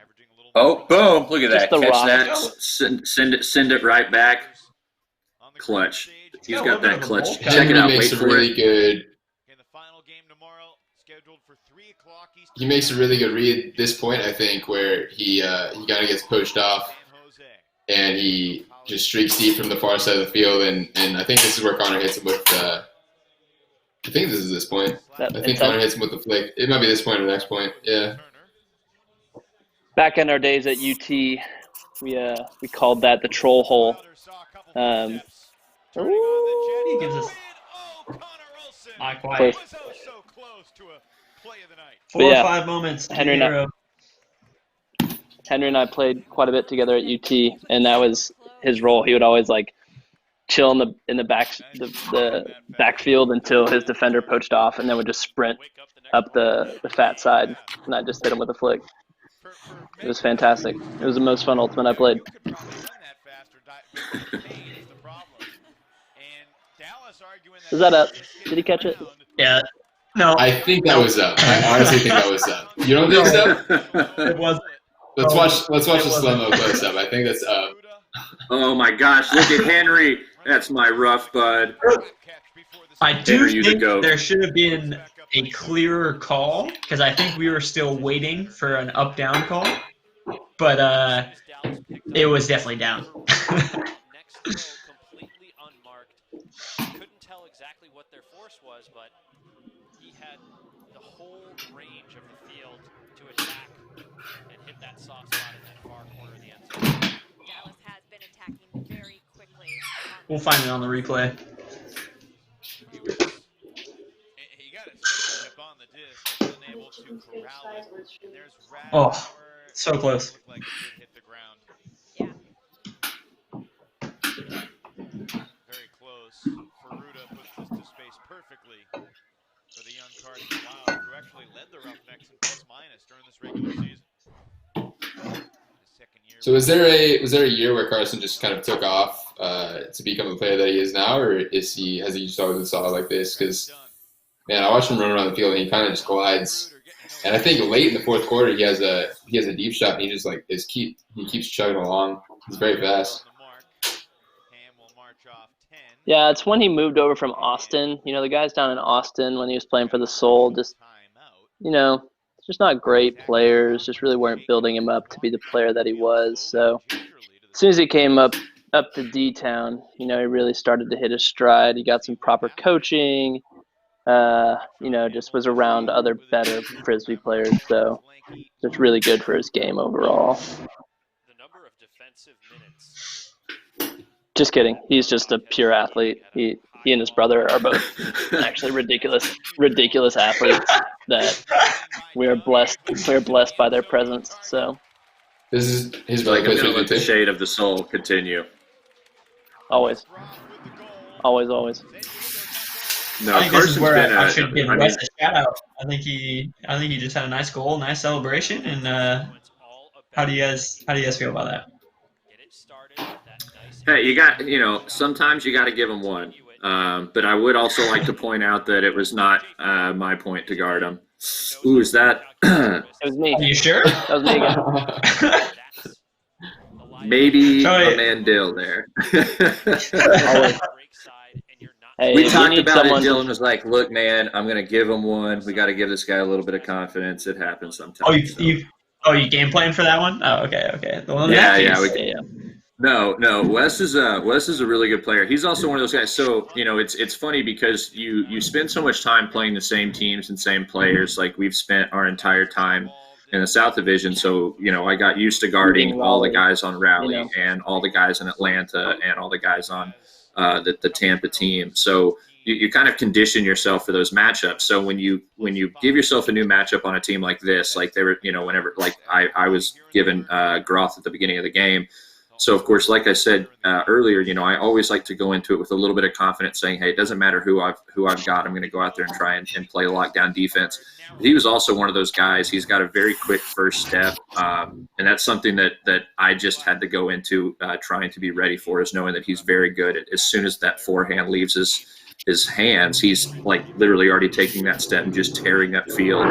Speaker 6: Averaging a little
Speaker 1: Oh, boom! Look at
Speaker 4: Just
Speaker 1: that.
Speaker 4: the
Speaker 1: Catch
Speaker 4: rock.
Speaker 1: that. Send it right back.
Speaker 6: on the
Speaker 1: Clutch.
Speaker 6: stage.
Speaker 1: He's
Speaker 2: got a
Speaker 1: got
Speaker 2: little bit
Speaker 1: that
Speaker 2: of a
Speaker 1: clutch.
Speaker 2: bowl cut.
Speaker 1: Check it
Speaker 3: Henry
Speaker 1: out.
Speaker 3: makes
Speaker 1: Wait
Speaker 3: a
Speaker 1: for
Speaker 3: really
Speaker 1: it.
Speaker 3: good.
Speaker 6: And the final game tomorrow scheduled for 3 o'clock Eastern.
Speaker 3: He makes a really good read at this point, I think, where he kind of gets pushed off
Speaker 6: San Jose.
Speaker 3: and he just streaks deep from the far side of the field, and I think this is where Connor hits him with. I think this is this point.
Speaker 4: That
Speaker 3: I think
Speaker 4: inside-
Speaker 3: Connor hits him with the flick. It might be this point or the next point. Yeah.
Speaker 4: Back in our days at UT, we called that the troll hole.
Speaker 6: Turning on the
Speaker 4: Ooh.
Speaker 2: He gives us
Speaker 6: Oh, Connor Olsen
Speaker 2: not quite.
Speaker 4: Close.
Speaker 6: was oh so close to a play of the night.
Speaker 2: 4
Speaker 4: But
Speaker 2: or
Speaker 4: yeah,
Speaker 2: 5 moments.
Speaker 4: Henry and I-
Speaker 2: Hero.
Speaker 4: Henry and I played quite a bit together at UT, and that was his role. He would always like chill in the backfield until his defender poached off, and then would just sprint up the fat side, and I just hit him with a flick. It was fantastic. It was the most fun ultimate I played.
Speaker 6: You could probably run that faster, but the pain is the problem. And Dallas arguing
Speaker 4: Is that up? Did he catch it?
Speaker 2: Yeah. No,
Speaker 3: I think that was up. I honestly think that was up. You don't think so?
Speaker 2: it was.
Speaker 3: Let's watch the
Speaker 2: wasn't.
Speaker 3: slow-mo close-up. I think that's up.
Speaker 1: Oh my gosh! Look at Henry. That's my rough bud.
Speaker 2: I do
Speaker 1: Henry, you the
Speaker 2: think
Speaker 1: goat.
Speaker 2: there should have been a clearer call because I think we were still waiting for an up-down call, but it was definitely down.
Speaker 8: Next throw completely unmarked. Couldn't tell exactly what their force was, but he had the whole range of the field to attack and hit that soft spot in that far corner of the end zone.
Speaker 7: Dallas has been attacking very quickly.
Speaker 2: We'll find it on the replay.
Speaker 6: He got his fingertip on the disc, but unable to corral it. And there's
Speaker 2: Oh,
Speaker 6: Radauer.
Speaker 2: so close.
Speaker 6: Looked like it did hit the ground.
Speaker 7: Yeah.
Speaker 6: Very close. Ferruda puts this to space perfectly for the young Carson Wild, who actually led the Roughnecks in plus minus during this regular season. His second year.
Speaker 3: So was there a year where Carson just kind of took off to become the player that he is now, or has he just always been solid like this? Because man, I watched him run around the field and he kind of just glides. And I think late in the fourth quarter he has a deep shot and he just like he keeps chugging along. He's very fast.
Speaker 4: Yeah, it's when he moved over from Austin. You know, the guys down in Austin when he was playing for the Soul, just, you know, just not great players. Just really weren't building him up to be the player that he was. So as soon as he came up to D-Town, he really started to hit his stride. He got some proper coaching. Just was around other better Frisbee players. So it's really good for his game overall.
Speaker 8: The number of defensive minutes.
Speaker 4: Just kidding. He's just a pure athlete. He and his brother are both actually ridiculous athletes that we are blessed by their presence. So
Speaker 3: This is his
Speaker 1: Like,
Speaker 3: brother
Speaker 1: I'm
Speaker 3: plays
Speaker 1: going to let the
Speaker 3: Frisbee too.
Speaker 1: shade of the soul continue.
Speaker 4: always.
Speaker 1: No,
Speaker 2: I think this is
Speaker 1: Carson's
Speaker 2: where
Speaker 1: been
Speaker 2: I should give
Speaker 1: I mean,
Speaker 2: Wes a shout out. I think he just had a nice goal, nice celebration, and how do you guys feel about that?
Speaker 8: Get it started with that nice
Speaker 1: hey, you got, sometimes you got to give him one. But I would also like to point out that it was not my point to guard him. Ooh, is that
Speaker 4: It was me.
Speaker 2: Are you sure?
Speaker 4: That was me again.
Speaker 1: maybe
Speaker 2: Sorry.
Speaker 1: a Mandel there?
Speaker 4: Always. Hey,
Speaker 1: We
Speaker 4: if you
Speaker 1: talked
Speaker 4: need
Speaker 1: about it.
Speaker 4: someone
Speaker 1: Dylan was like, "Look, man, I'm going to give him one. We got to give this guy a little bit of confidence. It happens sometimes."
Speaker 2: you game plan for that one? Oh, okay. Well, in
Speaker 1: Yeah,
Speaker 2: that
Speaker 1: yeah,
Speaker 2: case,
Speaker 4: Yeah.
Speaker 1: No. Wes is a really good player. He's also one of those guys. So it's funny because you spend so much time playing the same teams and same players. Like we've spent our entire time in the South Division. So I got used to guarding all the guys on Raleigh and all the guys in Atlanta and all the guys on the Tampa team. So you kind of condition yourself for those matchups. So when you give yourself a new matchup on a team like this, like they were, whenever like I was given Groth at the beginning of the game. So, of course, like I said earlier, I always like to go into it with a little bit of confidence saying, hey, it doesn't matter who I've got. I'm going to go out there and try and play a lockdown defense. But he was also one of those guys. He's got a very quick first step. And that's something that I just had to go into trying to be ready for, is knowing that he's very good. As soon as that forehand leaves his hands, he's like literally already taking that step and just tearing up field,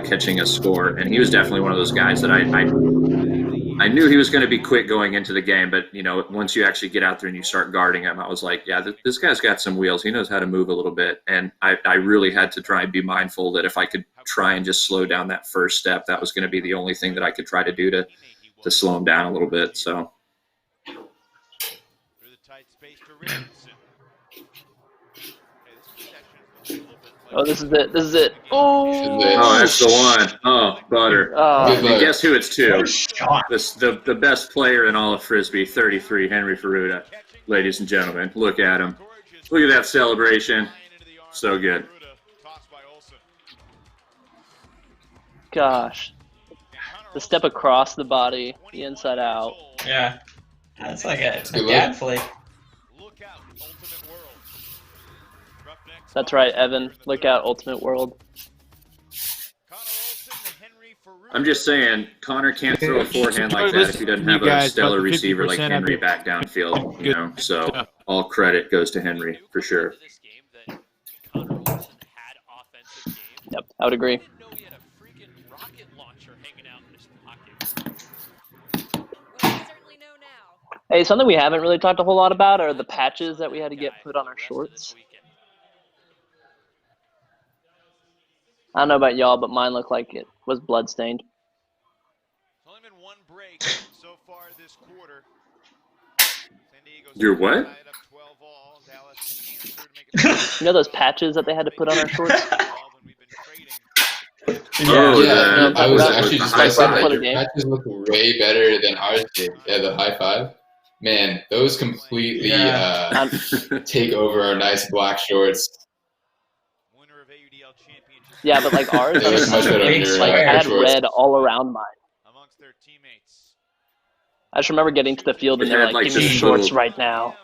Speaker 1: catching a score. And he was definitely one of those guys that I knew he was going to be quick going into the game, but once you actually get out there and you start guarding him, I was like, yeah, this guy's got some wheels. He knows how to move a little bit, and I really had to try and be mindful that if I could try and just slow down that first step, that was going to be the only thing that I could try to do to slow him down a little bit. So.
Speaker 6: Through the tight space to Richardson.
Speaker 4: Oh, this is it. Oh,
Speaker 1: Oh, that's the one. Oh, butter.
Speaker 3: Good
Speaker 1: And
Speaker 3: luck.
Speaker 1: guess who it's to?
Speaker 2: what a shot.
Speaker 1: The best player in all of Frisbee, 33, Henry Ferruta. Ladies and gentlemen, look at him. Look at that celebration. So good.
Speaker 4: gosh. The step across the body, the inside out.
Speaker 2: Yeah. That's like a
Speaker 3: good
Speaker 2: dad
Speaker 3: look.
Speaker 2: flick.
Speaker 4: That's right, Evan. Look out, Ultimate World.
Speaker 1: I'm just saying, Connor can't throw a forehand like that if he doesn't have a stellar receiver like Henry back downfield. So all credit goes to Henry for sure.
Speaker 4: Yep, I would agree. Hey, something we haven't really talked a whole lot about are the patches that we had to get put on our shorts. I don't know about y'all, but mine looked like it was bloodstained.
Speaker 6: Only been one break so far this quarter.
Speaker 1: You're what?
Speaker 4: You know those patches that they had to put on our shorts?
Speaker 1: Oh,
Speaker 3: Yeah,
Speaker 1: the-
Speaker 3: I was
Speaker 4: Right.
Speaker 3: actually just
Speaker 4: Right
Speaker 3: going to say
Speaker 4: before
Speaker 3: that
Speaker 4: the
Speaker 3: your
Speaker 4: game.
Speaker 3: patches look way better than ours did. Yeah, the high five. Man, those completely
Speaker 2: Yeah.
Speaker 3: take over our nice black shorts.
Speaker 6: Winner of AUDL championship
Speaker 4: Yeah, but like ours,
Speaker 3: They look much better
Speaker 2: Big
Speaker 3: under
Speaker 2: square.
Speaker 4: I
Speaker 3: our
Speaker 4: had
Speaker 3: shorts.
Speaker 4: red all around mine.
Speaker 6: amongst their teammates.
Speaker 4: I just remember getting to the field and
Speaker 1: It
Speaker 4: they're
Speaker 1: had,
Speaker 4: like,
Speaker 1: like,
Speaker 4: give me
Speaker 1: this
Speaker 4: shorts
Speaker 1: little-
Speaker 4: right now.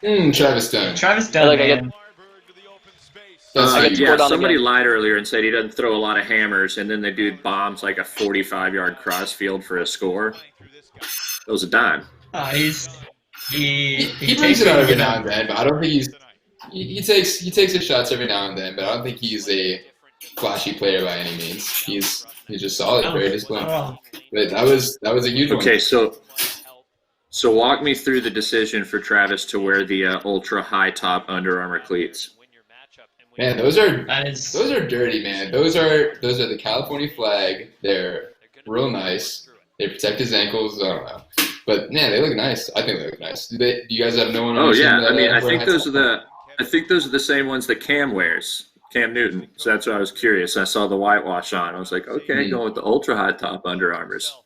Speaker 3: Travis Dunn.
Speaker 2: Travis Dunn,
Speaker 4: Like, I
Speaker 2: man.
Speaker 6: to the open space.
Speaker 3: That's
Speaker 4: I
Speaker 3: how
Speaker 4: get
Speaker 3: you-
Speaker 4: scored
Speaker 1: Yeah,
Speaker 4: on
Speaker 1: somebody
Speaker 4: again.
Speaker 1: lied earlier and said he doesn't throw a lot of hammers, and then the dude bombs like a 45-yard cross field for a score. That was a dime.
Speaker 2: He
Speaker 3: He
Speaker 2: takes
Speaker 3: brings it out every
Speaker 2: you know,
Speaker 3: now and then, but I don't think he takes his shots every now and then, but I don't think he's a flashy player by any means. He's just solid,
Speaker 2: Oh,
Speaker 3: very disciplined.
Speaker 2: oh.
Speaker 3: But that was a huge
Speaker 1: Okay,
Speaker 3: one.
Speaker 1: so walk me through the decision for Travis to wear the ultra high top Under Armour cleats.
Speaker 3: Man, those are
Speaker 2: That is.
Speaker 3: dirty, man. Those are the California flag. They're real nice. They protect his ankles. I don't know, but man, they look nice. I think they look nice. Do you guys have no one on
Speaker 1: Oh
Speaker 3: your team
Speaker 1: yeah,
Speaker 3: that,
Speaker 1: I mean, I
Speaker 3: wear
Speaker 1: think
Speaker 3: hats?
Speaker 1: those are the same ones that Cam wears, Cam Newton. So that's why I was curious. I saw the whitewash on. I was like, okay, going with the ultra high top Under Armours.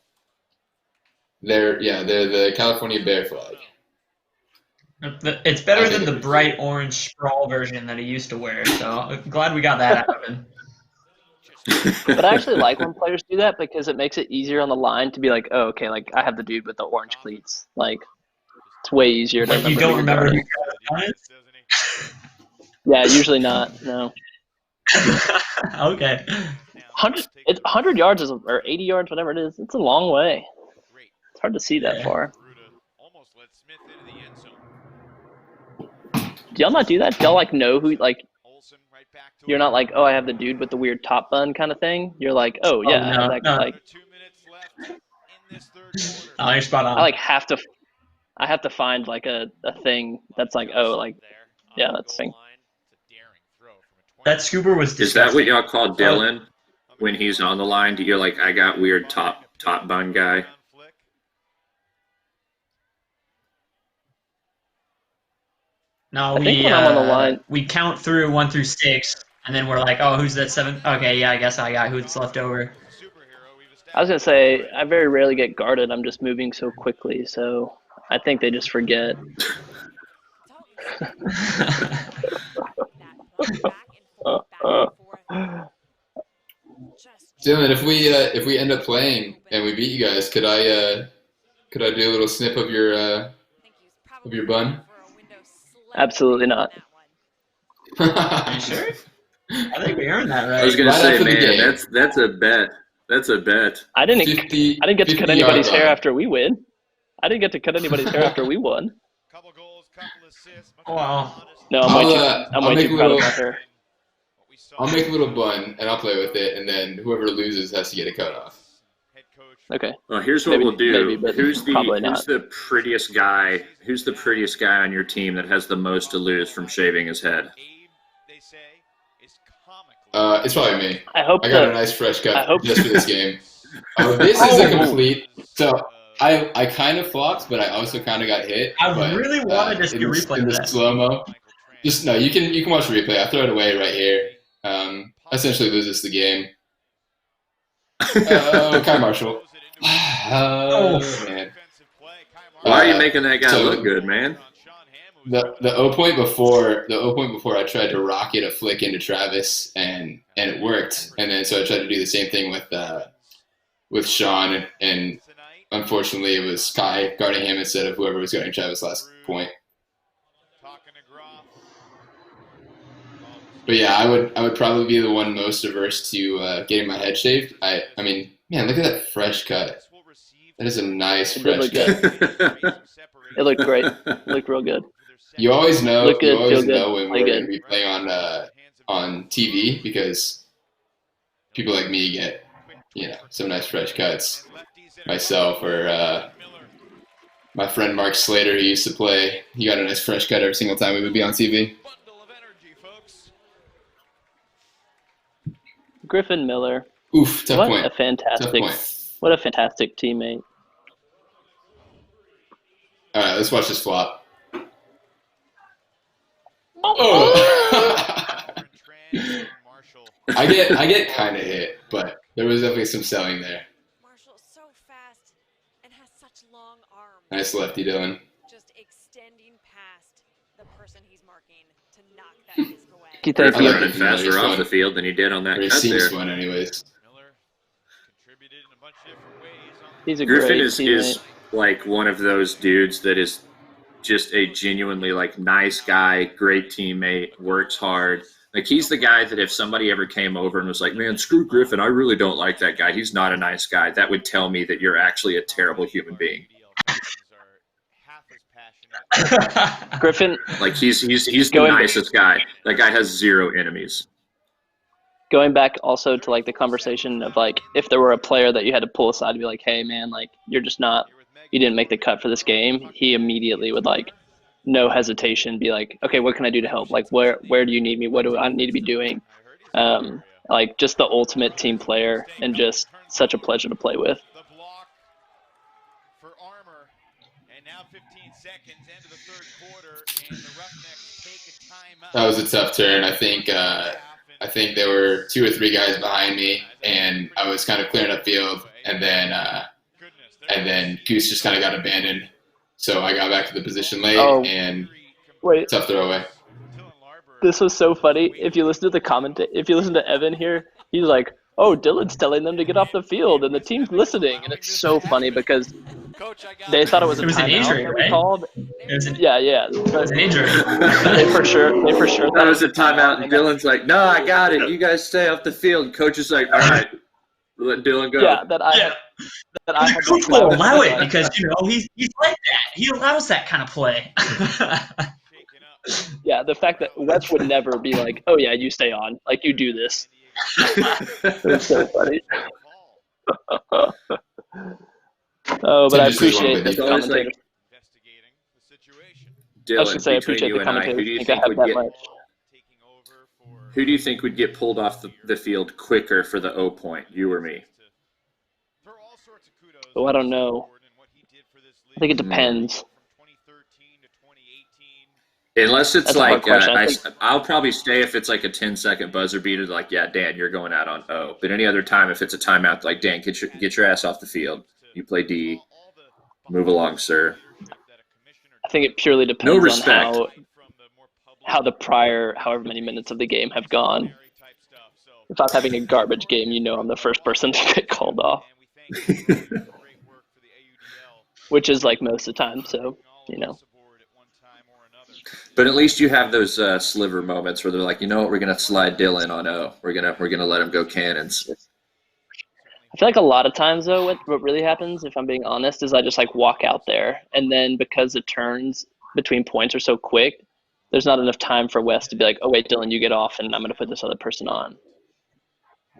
Speaker 3: They're the California Bear flag.
Speaker 2: It's better than the bright orange sprawl version that he used to wear. So I'm glad we got that out of him.
Speaker 4: But I actually like when players do that because it makes it easier on the line to be like, oh, okay, like I have the dude with the orange cleats. Like it's way easier to
Speaker 2: Like you don't remember who
Speaker 4: it. Yeah, usually not. No.
Speaker 2: Okay.
Speaker 4: 100 yards or 80 yards, whatever it is. It's a long way. It's hard to see that far. Do y'all not do that? Do y'all like know who like? You're not like, oh, I have the dude with the weird top bun kind of thing. You're like, oh yeah, I have that guy. Like.
Speaker 2: Oh, you're spot on.
Speaker 4: I like have to find like a thing that's like, oh, like yeah, that's thing.
Speaker 2: That scooper was disgusting.
Speaker 1: Is that what y'all call Dylan when he's on the line? You're like, I got weird top bun guy.
Speaker 2: No,
Speaker 4: I think when I'm on the line,
Speaker 2: we count through 1 through 6, and then we're like, oh, who's that 7? Okay, yeah, I guess I got who's left over.
Speaker 4: I was gonna say I very rarely get guarded. I'm just moving so quickly, so I think they just forget.
Speaker 3: Dylan, if we end up playing and we beat you guys, could I do a little snip of your bun?
Speaker 4: Absolutely not.
Speaker 2: Are you sure? I think we earned that right.
Speaker 1: I was gonna say,
Speaker 3: after the
Speaker 1: man,
Speaker 3: game.
Speaker 1: that's a bet. That's a bet.
Speaker 4: I didn't get to cut anybody's hair
Speaker 3: line.
Speaker 4: after we win. I didn't get to cut anybody's hair after we won.
Speaker 2: Wow.
Speaker 4: No, I'm way too proud of my hair.
Speaker 3: I'll make a little bun and I'll play with it, and then whoever loses has to get it cut off.
Speaker 4: Okay.
Speaker 1: Well, here's what we'll do.
Speaker 4: Maybe, but
Speaker 1: who's
Speaker 4: probably not.
Speaker 1: the prettiest guy? Who's the prettiest guy on your team that has the most to lose from shaving his head?
Speaker 3: It's probably me.
Speaker 4: I hope
Speaker 3: I got a nice fresh cut just for this game. This is a complete. So I kind of flopped, but I also kind of got hit.
Speaker 2: I really wanted to see a replay
Speaker 3: in
Speaker 2: of
Speaker 3: the
Speaker 2: that.
Speaker 3: slow mo. Just no, you can watch the replay. I'll throw it away right here. Essentially loses the game. Kai Marshall. Man.
Speaker 1: Why are you making that guy look good, man?
Speaker 3: The O point before I tried to rocket a flick into Travis and it worked, and then so I tried to do the same thing with Sean, and unfortunately it was Kai guarding him instead of whoever was guarding Travis last point. But yeah, I would probably be the one most averse to getting my head shaved. I mean, man, look at that fresh cut. That is a nice fresh cut.
Speaker 4: It looked great. It looked real good.
Speaker 3: You always know.
Speaker 4: Look good,
Speaker 3: you always
Speaker 4: feel good,
Speaker 3: know when
Speaker 4: play
Speaker 3: we're
Speaker 4: good.
Speaker 3: going to be playing on TV because people like me get some nice fresh cuts. Myself or my friend Mark Slater, who used to play, he got a nice fresh cut every single time we would be on TV.
Speaker 4: Griffin Miller.
Speaker 3: Oof, tough
Speaker 4: What
Speaker 3: point.
Speaker 4: a fantastic, what a fantastic teammate.
Speaker 3: All right, let's watch this flop. Oh. I get kind of hit, but there was definitely some selling there.
Speaker 7: Marshall so fast and has such long arms.
Speaker 3: Nice lefty, Dylan.
Speaker 7: Just extending past the person he's marking to knock that disc away.
Speaker 4: Thank
Speaker 3: I
Speaker 4: you.
Speaker 3: like
Speaker 1: Running
Speaker 3: Griffin Miller.
Speaker 1: faster
Speaker 3: He's
Speaker 1: off
Speaker 3: fun.
Speaker 1: the field than he did on that
Speaker 3: He
Speaker 1: cut
Speaker 3: seems
Speaker 1: there.
Speaker 3: fun anyways.
Speaker 4: He's a
Speaker 1: Griffin
Speaker 4: great
Speaker 1: is
Speaker 4: teammate.
Speaker 1: like one of those dudes that is just a genuinely like nice guy, great teammate, works hard. Like he's the guy that if somebody ever came over and was like, man, screw Griffin, I really don't like that guy. He's not a nice guy. That would tell me that you're actually a terrible human being.
Speaker 4: Griffin,
Speaker 1: Like he's the
Speaker 4: Going-
Speaker 1: nicest guy. That guy has zero enemies.
Speaker 4: going back also to like the conversation of like if there were a player that you had to pull aside to be like, hey man, like you didn't make the cut for this game, he immediately would like no hesitation, be like, okay, what can I do to help? Like, where do you need me? What do I need to be doing? Like, just the ultimate team player, and just such a pleasure to play with.
Speaker 6: The block for Armour, and now 15 seconds into the third quarter, and the Roughnecks take a timeout.
Speaker 3: That was a tough turn. I think there were 2 or 3 guys behind me, and I was kind of clearing up field, and then Goose just kind of got abandoned. So I got back to the position late, and
Speaker 4: Wait,
Speaker 3: tough throwaway.
Speaker 4: this was so funny. If you listen to if you listen to Evan here, he's like, "Oh, Dylan's telling them to get off the field, and the team's listening." And it's so funny because they thought it was a
Speaker 2: an
Speaker 4: timeout
Speaker 2: injury,
Speaker 4: that we
Speaker 2: right?
Speaker 4: called.
Speaker 2: Yeah.
Speaker 4: It
Speaker 2: was an injury.
Speaker 4: They for sure.
Speaker 1: That was a timeout, and Dylan's like, "No, I got it. You guys stay off the field." Coach is like, "All right, let Dylan go."
Speaker 4: Yeah, that I had to
Speaker 2: Coach will allow it because he's like that. He allows that kind of play.
Speaker 4: Yeah, the fact that Wes would never be like, "Oh yeah, you stay on. Like you do this." It's so funny. Oh, but I appreciate the commentators. I was
Speaker 1: Dylan,
Speaker 4: gonna say I
Speaker 1: between
Speaker 4: appreciate
Speaker 1: you
Speaker 4: the
Speaker 1: and I,
Speaker 4: commentators.
Speaker 1: who do you
Speaker 4: think I
Speaker 1: think
Speaker 4: have
Speaker 1: would
Speaker 4: that
Speaker 1: get?
Speaker 4: much.
Speaker 1: Who do you think would get pulled off the field quicker for the O point, you or me?
Speaker 4: Oh, I don't know. I think it depends.
Speaker 1: Unless it's
Speaker 4: That's a hard
Speaker 1: like,
Speaker 4: question.
Speaker 1: I'll probably stay if it's like a 10-second buzzer beater, like, yeah, Dan, you're going out on O. But any other time, if it's a timeout, like, Dan, get your ass off the field. You play D. Move along, sir.
Speaker 4: I think it purely
Speaker 1: No
Speaker 4: depends
Speaker 1: respect.
Speaker 4: on how the prior however many minutes of the game have gone. If I'm having a garbage game, I'm the first person to get called off, which is like most of the time. So,
Speaker 1: But at least you have those sliver moments where they're like, you know what, we're gonna slide Dylan on O. We're gonna let him go cannons.
Speaker 4: I feel like a lot of times though, what really happens, if I'm being honest, is I just like walk out there, and then because the turns between points are so quick, there's not enough time for Wes to be like, oh wait, Dylan, you get off, and I'm gonna put this other person on.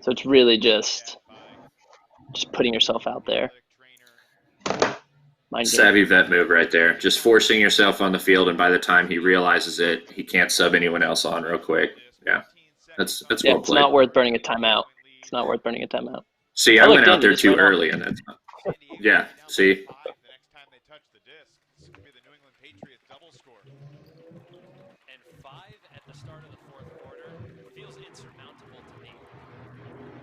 Speaker 4: So it's really just putting yourself out there.
Speaker 1: Savvy vet move right there. Just forcing yourself on the field, and by the time he realizes it, he can't sub anyone else on real quick. Yeah, that's well played.
Speaker 4: It's not worth burning a timeout.
Speaker 1: See, I went out there too early, and that's yeah. See.
Speaker 8: And 5 at the start of the fourth quarter feels insurmountable to me.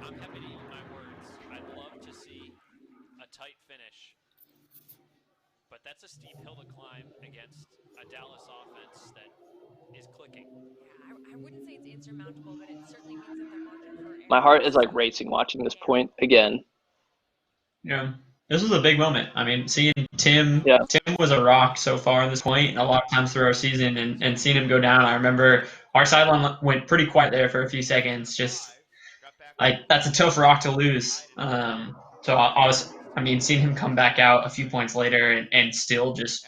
Speaker 8: I'm happy to eat my words. I'd love to see a tight finish. But that's a steep hill to climb against a Dallas offense that is clicking.
Speaker 7: Yeah, I wouldn't say it's insurmountable, but it certainly means that the margin for error.
Speaker 4: My heart is like racing watching this point again.
Speaker 2: Yeah, this was a big moment. I mean, seeing Tim was a rock so far at this point, and a lot of times through our season, and seeing him go down. I remember our sideline went pretty quiet there for a few seconds. Just like that's a tough rock to lose. Seeing him come back out a few points later and still just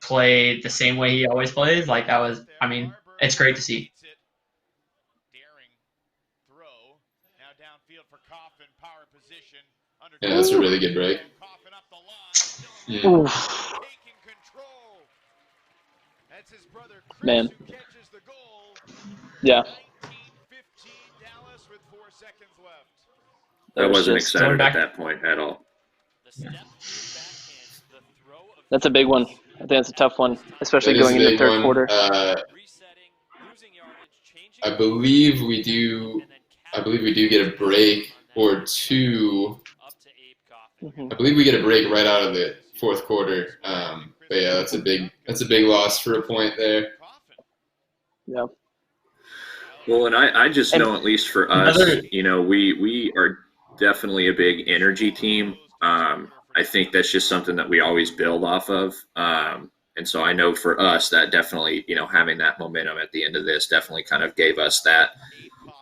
Speaker 2: play the same way he always plays, like that was, it's great to see.
Speaker 3: Yeah, that's a really good break.
Speaker 4: Man. Yeah.
Speaker 1: I wasn't excited at that point at all.
Speaker 4: That's a big one. I think that's a tough one, especially going into the third quarter.
Speaker 3: I believe we do get a break or two. I believe we get a break right out of the fourth quarter. But yeah, that's a big loss for a point there.
Speaker 4: Yeah.
Speaker 1: Well, and I just know, at least for us, we are definitely a big energy team. I think that's just something that we always build off of. And so I know for us that definitely, having that momentum at the end of this definitely kind of gave us that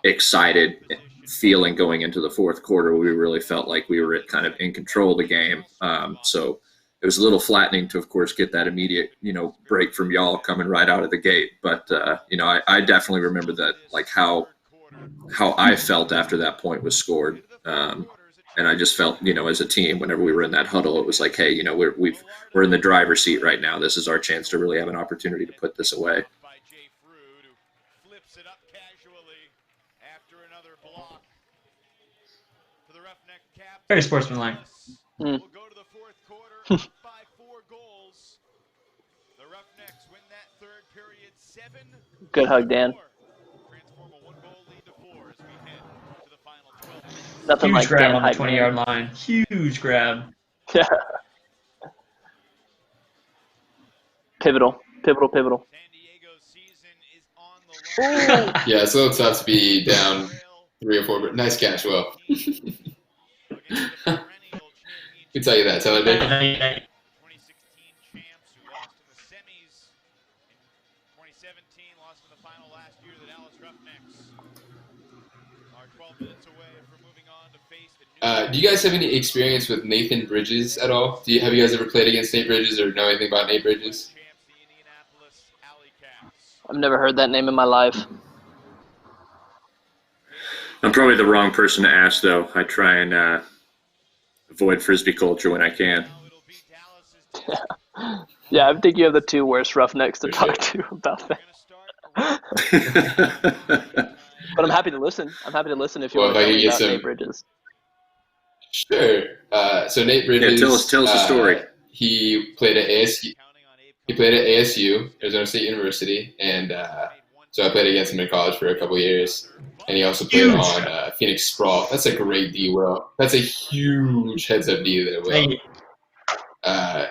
Speaker 1: excited feeling going into the fourth quarter. We really felt like we were kind of in control of the game. So it was a little flattening to, of course, get that immediate, break from y'all coming right out of the gate. But, I definitely remember that, like how I felt after that point was scored. And I just felt, as a team, whenever we were in that huddle, it was like, hey, we're in the driver's seat right now. This is our chance to really have an opportunity to put this away.
Speaker 6: By Jay Frood, who flips it up casually after another block for the Roughneck captain.
Speaker 2: Very sportsmanlike.
Speaker 6: We'll go to the fourth quarter up by 4 goals. The Roughnecks win that third period 7.
Speaker 4: Good hug, Dan.
Speaker 6: Transform a 1-goal lead to 4 as we head to the final 12 minutes.
Speaker 4: Nothing
Speaker 2: Huge
Speaker 4: like
Speaker 2: grab
Speaker 4: Dan
Speaker 2: on the
Speaker 4: hype,
Speaker 2: 20-yard line. Huge grab.
Speaker 4: Yeah. Pivotal.
Speaker 6: San Diego's season is on the line.
Speaker 3: Yeah, it's a little tough to be down 3 or 4, but nice catch, Will. We tell you that, Taylor Day.
Speaker 6: 2016 champs who lost in the semis in 2017, lost in the final last year. The Dallas Roughnecks are 12 minutes away from moving on to face the new.
Speaker 3: Do you guys have any experience with Nathan Bridges at all? Have you guys ever played against Nate Bridges or know anything about Nate Bridges?
Speaker 6: Champs, the Indianapolis Alley Cats.
Speaker 4: I've never heard that name in my life.
Speaker 1: I'm probably the wrong person to ask, though. I try and avoid Frisbee culture when I can.
Speaker 6: Now it'll be Dallas's
Speaker 4: Yeah, I think you have the 2 worst Roughnecks to talk to about that.
Speaker 6: gonna start.
Speaker 4: But I'm happy to listen. I'm happy to listen if you
Speaker 3: Well,
Speaker 4: want to
Speaker 3: if I
Speaker 4: tell
Speaker 3: could
Speaker 4: me
Speaker 3: get
Speaker 4: about
Speaker 3: some-
Speaker 4: Nate Bridges.
Speaker 3: Sure. So Nate Bridges.
Speaker 1: Yeah, tell us the story.
Speaker 3: He played at ASU. He played at ASU, Arizona State University, and so I played against him in college for a couple years. And he also played on Phoenix Sprawl. That's a great D, Will. That's a huge heads-up D there, Will.
Speaker 2: Hey,
Speaker 3: Uh,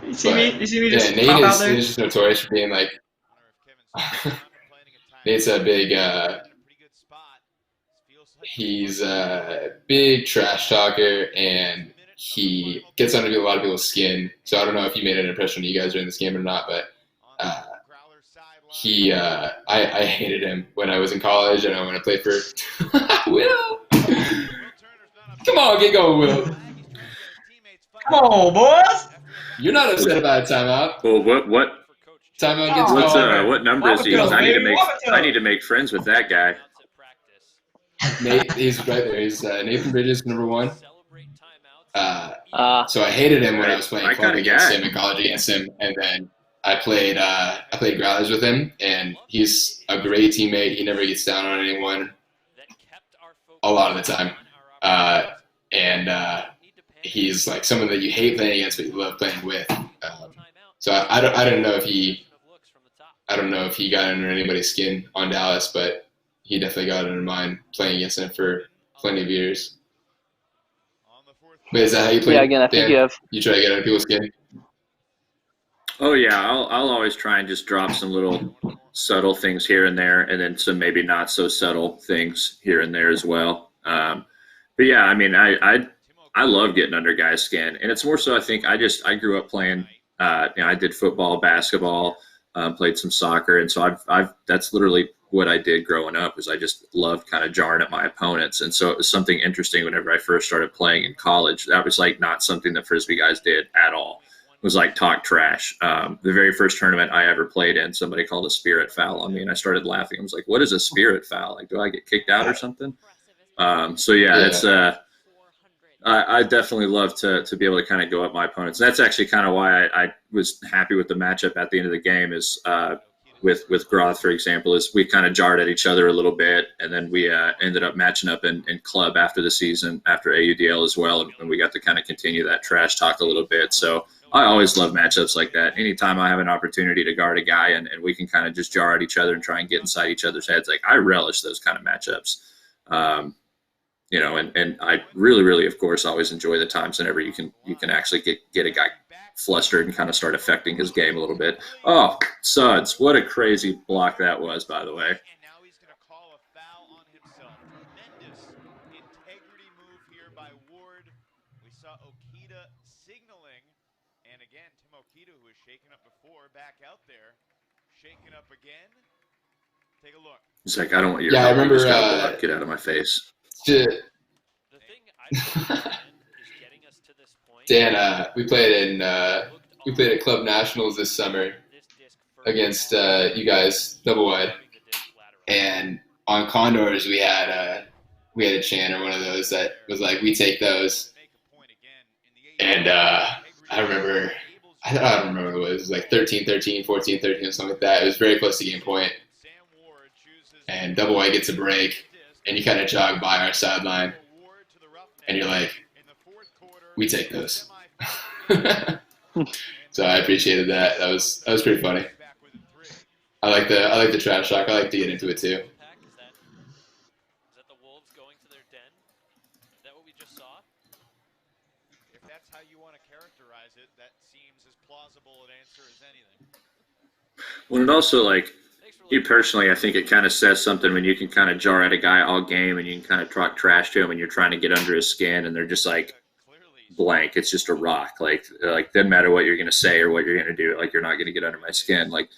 Speaker 2: you see me
Speaker 3: yeah,
Speaker 2: just
Speaker 3: Nate
Speaker 2: pop out
Speaker 3: is
Speaker 2: there?
Speaker 3: just notorious for being like. Nate's a big. He's a big trash talker, and he gets under a lot of people's skin. So I don't know if he made an impression on you guys during this game or not, but I hated him when I was in college, and I want to play for Will. Come on, get going, Will.
Speaker 2: Come on, boys.
Speaker 3: You're not upset about a timeout.
Speaker 1: Well, what
Speaker 3: Timeout gets
Speaker 1: what's
Speaker 3: called.
Speaker 1: what number is he?
Speaker 2: Wabato,
Speaker 1: I
Speaker 2: baby, Wabato.
Speaker 1: need to make friends with that guy.
Speaker 3: Nate, he's right there. He's Nathan Bridges, number 1.
Speaker 4: Ah,
Speaker 3: So I hated him when I was playing
Speaker 1: My
Speaker 3: club
Speaker 1: kinda
Speaker 3: against
Speaker 1: guy.
Speaker 3: him and college against him, and then I played Growlers with him, and he's a great teammate. He never gets down on anyone a lot of the time, and he's like someone that you hate playing against, but you love playing with. So I don't know if he got under anybody's skin on Dallas, but he definitely got under mine playing against him for plenty of years. But is that how you play?
Speaker 4: yeah, again, I think
Speaker 3: Dan?
Speaker 4: you have.
Speaker 3: You try to get under people's skin?
Speaker 1: Oh yeah, I'll always try and just drop some little subtle things here and there, and then some maybe not so subtle things here and there as well. But yeah, I mean, I love getting under guys' skin, and it's more so I think I grew up playing. I did football, basketball, played some soccer, and so I've that's literally what I did growing up. Is I just loved kind of jarring at my opponents, and so it was something interesting whenever I first started playing in college. That was like not something that Frisbee guys did at all. It was like talk trash. The very first tournament I ever played in, somebody called a spirit foul on me, and I started laughing. I was like, "What is a spirit foul? Like, do I get kicked out or something?" So yeah, it's I definitely love to be able to kind of go up my opponents. That's actually kind of why I was happy with the matchup at the end of the game. Is with Groth, for example, is we kind of jarred at each other a little bit, and then we ended up matching up in club after the season, after AUDL as well, and we got to kind of continue that trash talk a little bit. So I always love matchups like that. Anytime I have an opportunity to guard a guy and we can kind of just jar at each other and try and get inside each other's heads, like I relish those kind of matchups. And I really, really, of course, always enjoy the times whenever you can actually get a guy flustered and kind of start affecting his game a little bit. Oh, Suds, what a crazy block that was, by the way.
Speaker 6: And now he's going to call a foul on himself. Tremendous integrity move here by Ward. We saw Okita signaling. And again, Tim Okita, who was shaken up before, back out there. Shaken up again. Take a look.
Speaker 1: It's like, I don't want your
Speaker 3: Yeah, I
Speaker 1: help.
Speaker 3: remember,
Speaker 1: You just gotta block. Get out of my face.
Speaker 3: To-
Speaker 8: The thing I think is getting us to this point.
Speaker 3: Dan, we played at Club Nationals this summer against you guys, double wide, and on Condors we had we had a chant or one of those that was like, "We take those." And I remember, I don't remember what it was like 13-13, 14-13, or something like that. It was very close to game point. And Double White gets a break, and you kind of jog by our sideline, and you're like, "We take those." So I appreciated that. That was pretty funny. I like the trash talk. I like to get into it too.
Speaker 8: Is that the Wolves going to their den? Is that what we just saw?
Speaker 6: If that's how you want to characterize it, that seems as plausible an answer as anything.
Speaker 1: Well, it also, like, you personally, I think it kind of says something when you can kind of jar at a guy all game and you can kind of talk trash to him and you're trying to get under his skin and they're just like blank. It's just a rock. Like doesn't matter what you're going to say or what you're going to do. Like, you're not going to get under my skin. Like,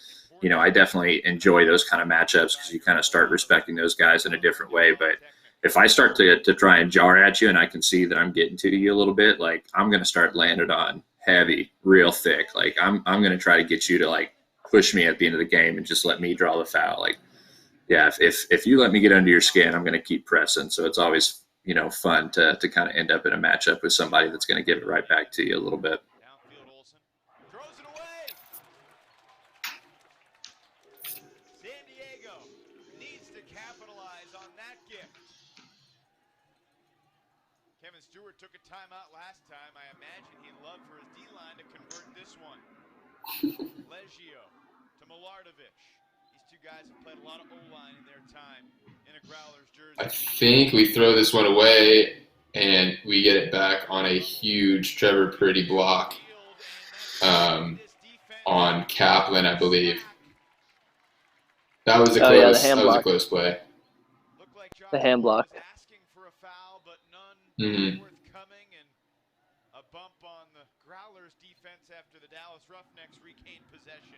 Speaker 1: you know, I definitely enjoy those kind of matchups because you kind of start respecting those guys in a different way. But if I start to try and jar at you and I can see that I'm getting to you a little bit, like, I'm going to start landing on heavy, real thick. Like, I'm going to try to get you to, like, push me at the end of the game and just let me draw the foul. Like, yeah, if you let me get under your skin, I'm going to keep pressing. So it's always, you know, fun to kind of end up in a matchup with somebody that's going to give it right back to you a little bit.
Speaker 6: Downfield, Olsen throws it away. San Diego needs to capitalize on that gift. Kevin Stewart took a timeout last time. I imagine he'd love for his D-line to convert this one. Leggio to Milardovich. These two guys have played a lot of O-line in their time in a Growlers jersey.
Speaker 3: I think we throw this one away and we get it back on a huge Trevor Purdy block on Kaplan, I believe. That was a close.
Speaker 4: The hand
Speaker 3: that was
Speaker 4: block.
Speaker 3: a close play.
Speaker 4: The hand block.
Speaker 6: Asking for a foul, but none
Speaker 3: Mhm.
Speaker 6: forthcoming, and a bump on the Growlers defense after the Dallas Roughnecks regained possession.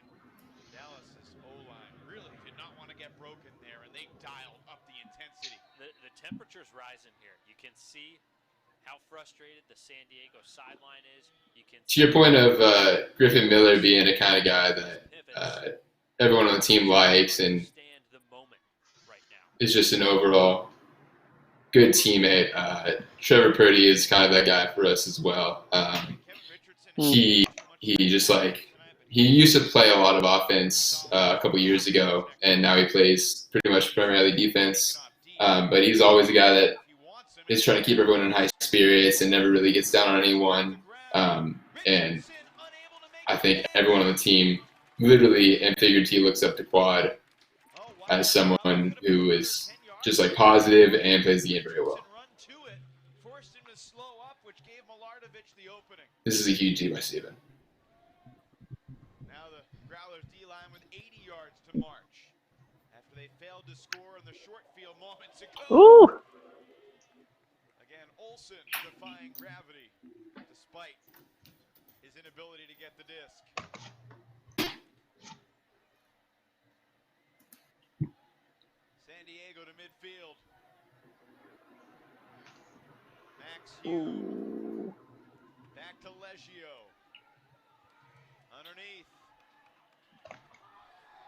Speaker 6: Dallas's O-line really did not want to get broken there, and they dialed up the intensity.
Speaker 8: The temperature's rising here. You can see how frustrated the San Diego sideline is. You can
Speaker 3: To your point of Griffin Miller being a kind of guy that everyone on the team likes and
Speaker 8: understand the moment right now.
Speaker 3: is just an overall good teammate. Trevor Purdy is kind of that guy for us as well. He just like he used to play a lot of offense a couple years ago, and now he plays pretty much primarily defense. But he's always a guy that is trying to keep everyone in high spirits and never really gets down on anyone. And I think everyone on the team, literally and figuratively, looks up to Quad as someone who is just like positive and plays the game very well. This is a huge deal by Steven.
Speaker 6: Now the Growlers D-line with 80 yards to march after they failed to score in the short field moments ago.
Speaker 4: Ooh.
Speaker 6: Again, Olsen defying gravity despite his inability to get the disc. San Diego to midfield. Max Hughes.
Speaker 4: Ooh.
Speaker 6: Back to Leggio. Underneath.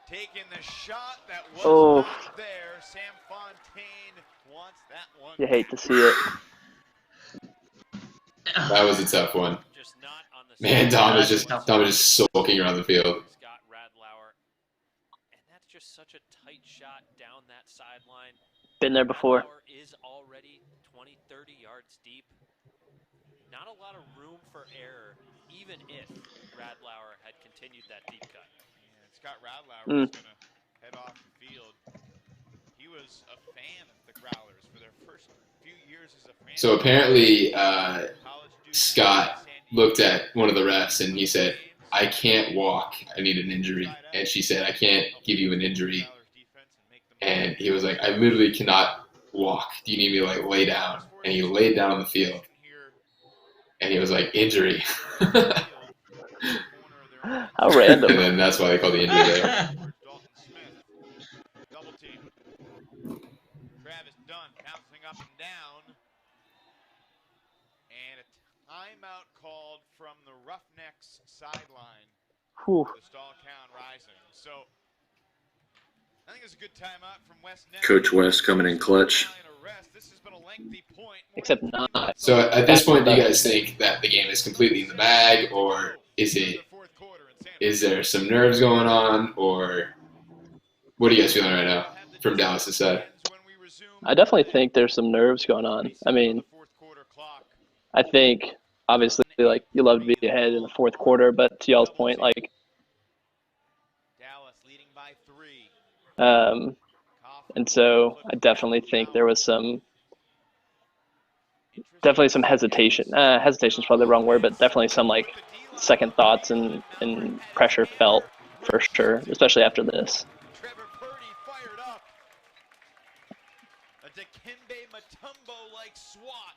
Speaker 6: Taking the shot that was not there. Sam Fontaine wants that one.
Speaker 4: You hate to see it.
Speaker 3: That was a tough one.
Speaker 8: Just not on the
Speaker 3: Man,
Speaker 8: side.
Speaker 3: Dom is just sulking around the field.
Speaker 8: Scott Radlauer. And that's just such a tight shot down that sideline.
Speaker 4: Been there before.
Speaker 8: Radlauer is already 20, 30 yards deep. Not a lot of room for error, even if Radlauer had continued that deep cut.
Speaker 6: And Scott Radlauer was going to head off the field. He was a fan of the Growlers for their first few years as a fan.
Speaker 3: So apparently, Scott looked at one of the refs and he said, "I can't walk. I need an injury." And she said, "I can't give you an injury." And he was like, "I literally cannot walk. Do you need me to like lay down?" And he laid down on the field. And he was like, "Injury."
Speaker 4: How random.
Speaker 3: And then that's why they call the injury there.
Speaker 6: Double team. Travis Dunn bouncing up and down. And a timeout called from the Roughnecks sideline.
Speaker 4: Whew.
Speaker 6: The stall count rising. So I think it's a good timeout from West Neck.
Speaker 1: Coach West coming in clutch.
Speaker 4: except not.
Speaker 3: So at this point, do you guys think that the game is completely in the bag, or is there some nerves going on, or what are you guys feeling right now from Dallas' side?
Speaker 4: I definitely think there's some nerves going on. I mean, I think obviously like you love to be ahead in the fourth quarter, but to y'all's point, like and so I definitely think there was some hesitation. Hesitation is probably the wrong word, but definitely some like second thoughts and pressure felt for sure, especially after this.
Speaker 6: Trevor Purdy fired up. A Dikembe Mutombo-like swat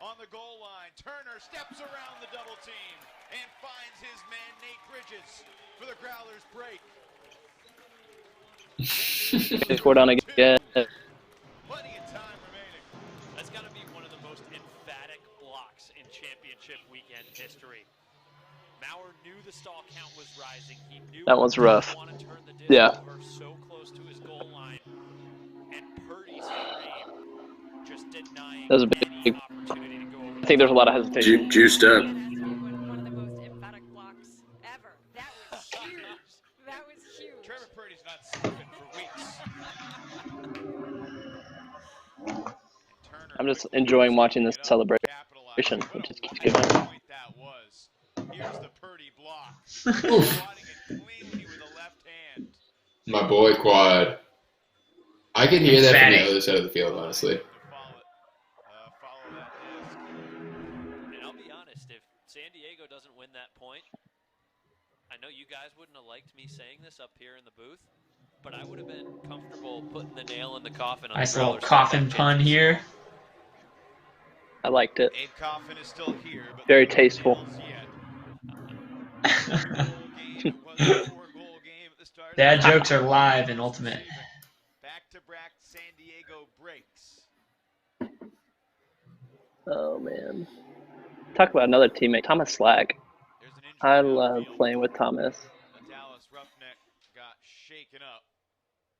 Speaker 6: on the goal line. Turner steps around the double team and finds his man Nate Bridges for the Growlers break.
Speaker 4: They scored on again.
Speaker 6: Plenty of time remaining.
Speaker 8: That's got to be one of the most emphatic blocks in championship weekend history. Maurer knew the stall count was rising. He knew
Speaker 4: That one's rough.
Speaker 8: he wanted to turn the disc
Speaker 4: Yeah.
Speaker 8: over so close to his goal line. And Purdy's frame just denying
Speaker 4: That was a
Speaker 8: any
Speaker 4: big.
Speaker 8: opportunity to go over.
Speaker 4: I think there's a lot of hesitation.
Speaker 1: Juiced up.
Speaker 7: One of the most emphatic blocks ever. That was huge. That was huge.
Speaker 6: Trevor Purdy's not sleeping for weeks.
Speaker 4: I'm just enjoying watching this celebration, which just keeps giving.
Speaker 6: Here's the Purdy block. Swatting it cleanly with a left hand.
Speaker 3: My boy Quad. I can hear that from
Speaker 2: Fatty.
Speaker 3: the other side of the field, honestly.
Speaker 6: Follow that disc.
Speaker 8: And I'll be honest, if San Diego doesn't win that point, I know you guys wouldn't have liked me saying this up here in the booth, but I would have been comfortable putting the nail in the coffin. On
Speaker 2: Nice
Speaker 8: the
Speaker 2: little
Speaker 8: Growlers
Speaker 2: coffin
Speaker 8: comeback
Speaker 2: pun
Speaker 8: chances.
Speaker 2: here.
Speaker 4: I liked it.
Speaker 6: Abe Coffin is still here, but
Speaker 4: Very tasteful.
Speaker 2: Dad jokes are live in Ultimate.
Speaker 6: Back-to-back San Diego breaks.
Speaker 4: Oh man. Talk about another teammate, Thomas Slag.
Speaker 6: There's an injury
Speaker 4: I
Speaker 6: downfield.
Speaker 4: love playing with Thomas.
Speaker 6: The Dallas Roughneck got shaken up.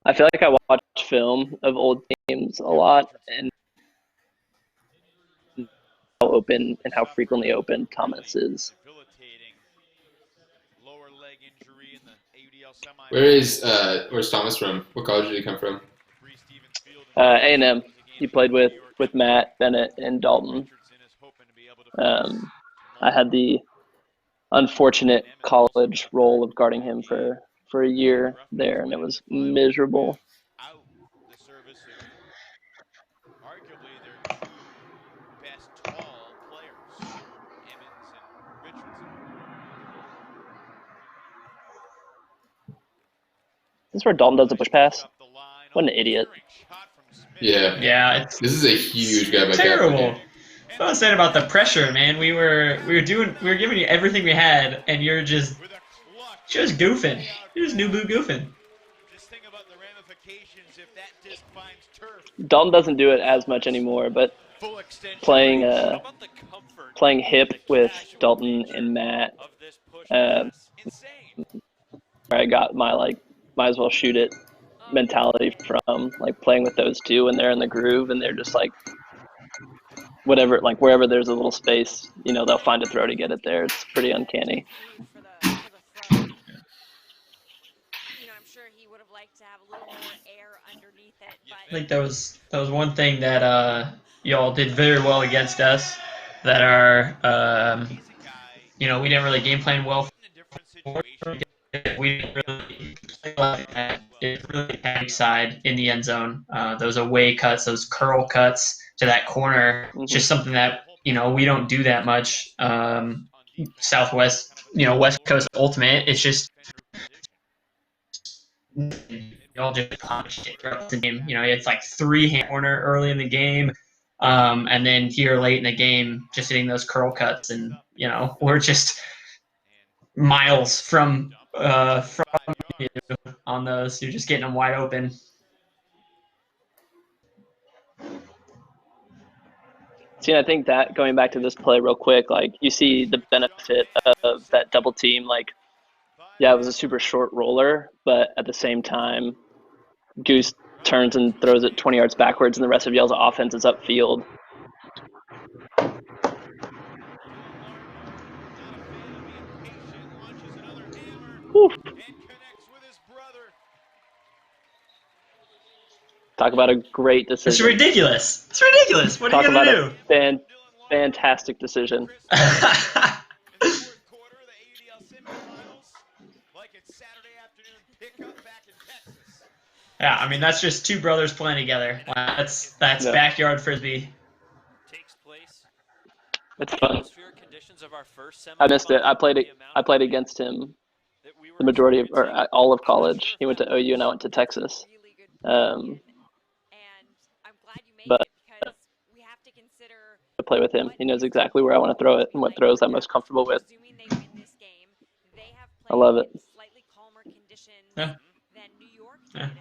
Speaker 4: I feel like I watch film of old games a lot and how open and how frequently open Thomas is.
Speaker 6: Debilitating lower leg injury in the AUDL
Speaker 3: Where's Thomas from? What college did he come from?
Speaker 4: A&M. He played with Matt, Bennett, and Dalton. I had the unfortunate college role of guarding him for a year there, and it was miserable.
Speaker 6: Out the service of arguably their two best tall players, Emmons and Richardson.
Speaker 4: This is where Dalton does a push pass.
Speaker 6: Up the line.
Speaker 4: What an idiot.
Speaker 6: Shot from Smith.
Speaker 3: Yeah.
Speaker 2: Yeah, it's
Speaker 3: This is a huge guy by
Speaker 2: terrible.
Speaker 3: Kaplan.
Speaker 2: That's what I was saying about the pressure, man. We were giving you everything we had, and you're just
Speaker 6: With a clutch.
Speaker 2: goofing. You're just new blue goofing.
Speaker 6: Just think about the ramifications if that disc finds turf.
Speaker 4: Dalton doesn't do it as much anymore, but
Speaker 6: Full extension.
Speaker 4: playing
Speaker 8: How about the comfort
Speaker 4: playing hip
Speaker 8: the
Speaker 4: with
Speaker 8: casual
Speaker 4: Dalton
Speaker 8: nature
Speaker 4: and Matt,
Speaker 8: of this push
Speaker 4: um,
Speaker 8: pass?
Speaker 6: Insane.
Speaker 4: where I got my like might as well shoot it mentality from, like playing with those two when they're in the groove and they're just like whatever, like wherever there's a little space, you know, they'll find a throw to get it there. It's pretty uncanny.
Speaker 7: For the throw. You know, I'm sure he would have liked to have a little more air underneath it,
Speaker 2: I
Speaker 7: but
Speaker 2: think that was one thing that y'all did very well against us. That our you know, we didn't really game plan well.
Speaker 6: In a different situation.
Speaker 2: We didn't really play like that. It's really back side in the end zone. Those away cuts, those curl cuts to that corner. It's just something that, you know, we don't do that much. Southwest, you know, West Coast Ultimate. It's just y'all just punch it throughout the game. You know, it's like 3-hand corner early in the game, and then here late in the game, just hitting those curl cuts, and you know, we're just miles from you on those. You're just getting them wide open.
Speaker 4: See, I think that going back to this play real quick, like you see the benefit of that double team. Like, yeah, it was a super short roller, but at the same time, Goose turns and throws it 20 yards backwards, and the rest of y'all's offense is upfield. Whew. Talk about a great decision.
Speaker 2: It's ridiculous. It's ridiculous. What are
Speaker 4: Talk
Speaker 2: you
Speaker 4: about
Speaker 2: gonna do?
Speaker 4: a fantastic decision.
Speaker 2: Yeah, I mean that's just two brothers playing together. That's
Speaker 4: Yeah.
Speaker 2: backyard frisbee.
Speaker 8: Takes place.
Speaker 4: It's fun.
Speaker 8: Atmospheric conditions of our first
Speaker 4: I missed it.
Speaker 8: semifinal,
Speaker 4: I played against him
Speaker 8: that we were
Speaker 4: the majority of, or
Speaker 8: experiencing.
Speaker 4: all of college. He went to OU and I went to Texas.
Speaker 7: Really good point.
Speaker 4: Um,
Speaker 7: And I'm glad you made
Speaker 4: but-
Speaker 7: it because we have to consider
Speaker 4: to play with him. He knows exactly where I want to throw it and what throws I'm most comfortable with.
Speaker 7: Assuming they win this game, they have
Speaker 4: I
Speaker 7: played
Speaker 4: love it.
Speaker 7: in slightly calmer conditions
Speaker 2: Yeah.
Speaker 7: than New York
Speaker 2: Yeah.
Speaker 7: did.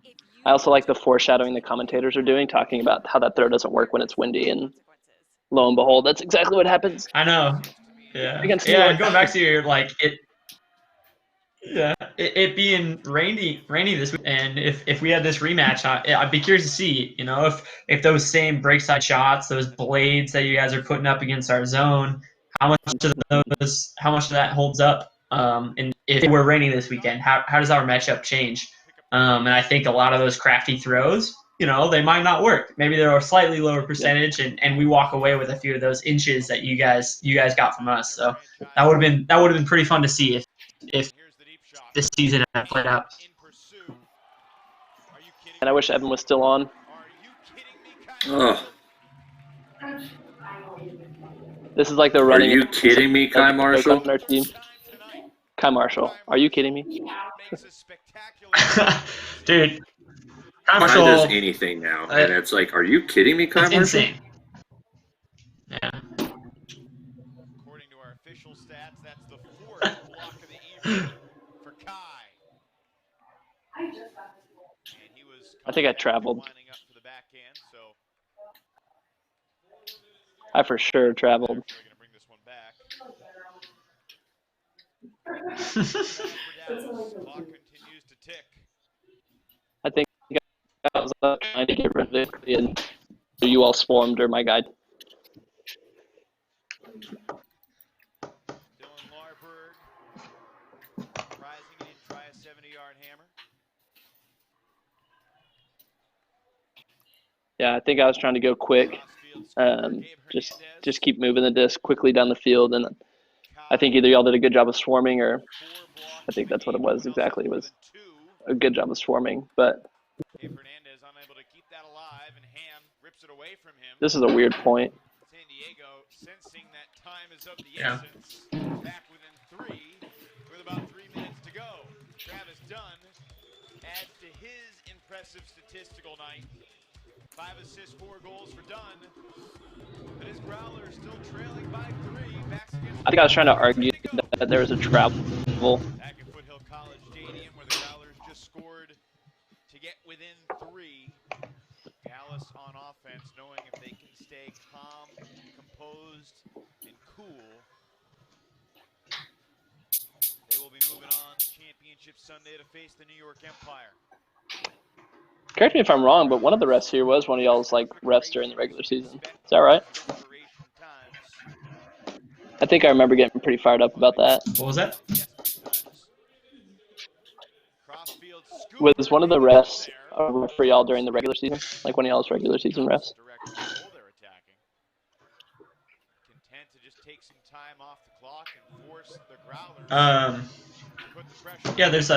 Speaker 7: If you
Speaker 4: I also like the
Speaker 7: don't
Speaker 4: foreshadowing the
Speaker 7: take
Speaker 4: commentators are doing, talking about how that throw doesn't work when it's windy, and
Speaker 7: consequences.
Speaker 4: lo and behold, that's exactly what happens.
Speaker 2: I know. Yeah.
Speaker 4: Against New
Speaker 2: Yeah,
Speaker 4: York.
Speaker 2: and going back to your like it. Yeah, it being rainy this week, and if we had this rematch, I'd be curious to see, you know, if those same break side shots, those blades that you guys are putting up against our zone, how much of that holds up, and if it were raining this weekend, how does our matchup change? And I think a lot of those crafty throws, you know, they might not work. Maybe they're a slightly lower percentage, and we walk away with a few of those inches that you guys got from us. So that would have been pretty fun to see if this season had played out.
Speaker 4: And I wish Evan was still on.
Speaker 1: Oh,
Speaker 4: This is like the
Speaker 1: are
Speaker 4: running.
Speaker 1: you kidding me, Kai Marshall?
Speaker 4: On our team. Kai Marshall, are you kidding me?
Speaker 2: Dude,
Speaker 1: Kai
Speaker 2: Kai
Speaker 1: does
Speaker 2: Marshall,
Speaker 1: anything now, and it's like, are you kidding me, Kai
Speaker 2: it's
Speaker 1: Marshall?
Speaker 2: insane. Yeah.
Speaker 6: According to our official stats, that's the fourth block of the evening for Kai. And he was
Speaker 4: I think I traveled.
Speaker 6: lining up for the backhand, so
Speaker 4: I for sure traveled.
Speaker 6: actually going to bring this one back. Clock continues to tick.
Speaker 4: I think I was trying to get rid of it, and you all swarmed or my guy.
Speaker 6: Dylan Larberg rising in, try a 70-yard hammer.
Speaker 4: Yeah, I think I was trying to go quick. Just keep moving the disc quickly down the field, and I think either y'all did a good job of swarming, or I think that's what it was exactly. It was a good job of swarming, but
Speaker 6: Hernandez unable to keep that alive, and Ham rips it away from him.
Speaker 4: this is a weird point.
Speaker 6: San Diego sensing that time is of the
Speaker 2: Yeah.
Speaker 6: essence. Back within 3 with about 3 minutes to go. Travis Dunn adds to his impressive statistical night. 5 assists, 4 goals for Dunn. But his Growlers still trailing by 3. Backs against
Speaker 4: I think I was trying to argue that there was a travel.
Speaker 6: back at Foothill College Stadium where the Growlers just scored to get within 3. Dallas on offense, knowing if they can stay calm, composed, and cool, they will be moving on to Championship Sunday to face the New York Empire.
Speaker 4: Correct me if I'm wrong, but one of the refs here was one of y'all's like refs during the regular season. Is that right?
Speaker 6: Preparation times.
Speaker 4: I think I remember getting pretty fired up about that.
Speaker 2: What was that?
Speaker 6: Crossfield
Speaker 4: Was one of the refs a ref for y'all during the regular season? Like one of y'all's regular season refs?
Speaker 6: Direct control they're attacking. Content to just take some time off the clock and force the Growlers to put the pressure.
Speaker 2: Yeah, there's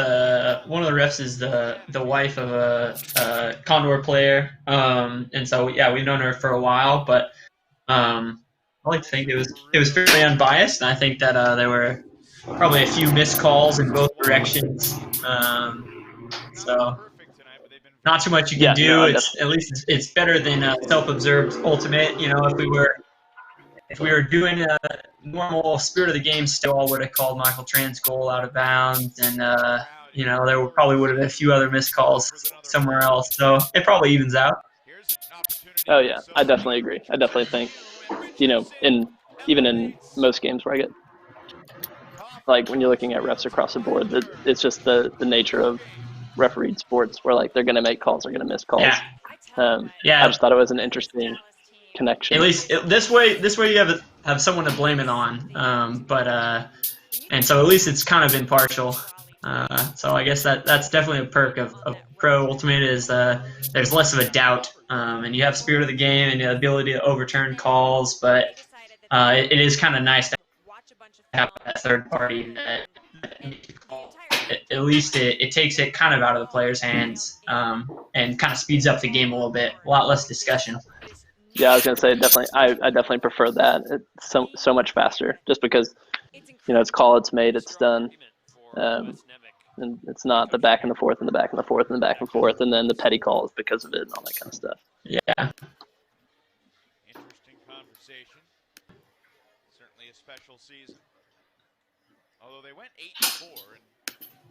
Speaker 2: one of the refs is the wife of a Condor player, and so yeah, we've known her for a while, but I like to think it was fairly unbiased, and I think that there were probably a few missed calls in both directions, so not too much you can do.
Speaker 4: No,
Speaker 2: It's at least it's better than self-observed ultimate. You know, if we were doing a normal spirit of the game, still I would have called Michael Tran's goal out of bounds, and you know, there probably would have been a few other missed calls somewhere else. So it probably evens out.
Speaker 4: Oh yeah, I definitely agree. I definitely think, you know, even in most games where I get, like when you're looking at refs across the board, that it's just the nature of refereed sports where like they're going to make calls, they're going to miss calls.
Speaker 2: Yeah.
Speaker 4: I just thought it was an interesting connection.
Speaker 2: At least this way you have someone to blame it on. And so at least it's kind of impartial. So I guess that's definitely a perk of Pro Ultimate is there's less of a doubt, and you have spirit of the game and the ability to overturn calls, but it is kind of nice to have that third party that at least it takes it kind of out of the player's hands, and kind of speeds up the game a little bit. A lot less discussion.
Speaker 4: Yeah, I was gonna say definitely. I definitely prefer that. It's so much faster, just because it's call, it's made, it's done, and it's not the back and the forth and the back and the forth and the back and forth, and then the petty calls because of it and all that kind of stuff.
Speaker 2: Yeah.
Speaker 6: Interesting conversation. Certainly a special season. Although they went 8-4 and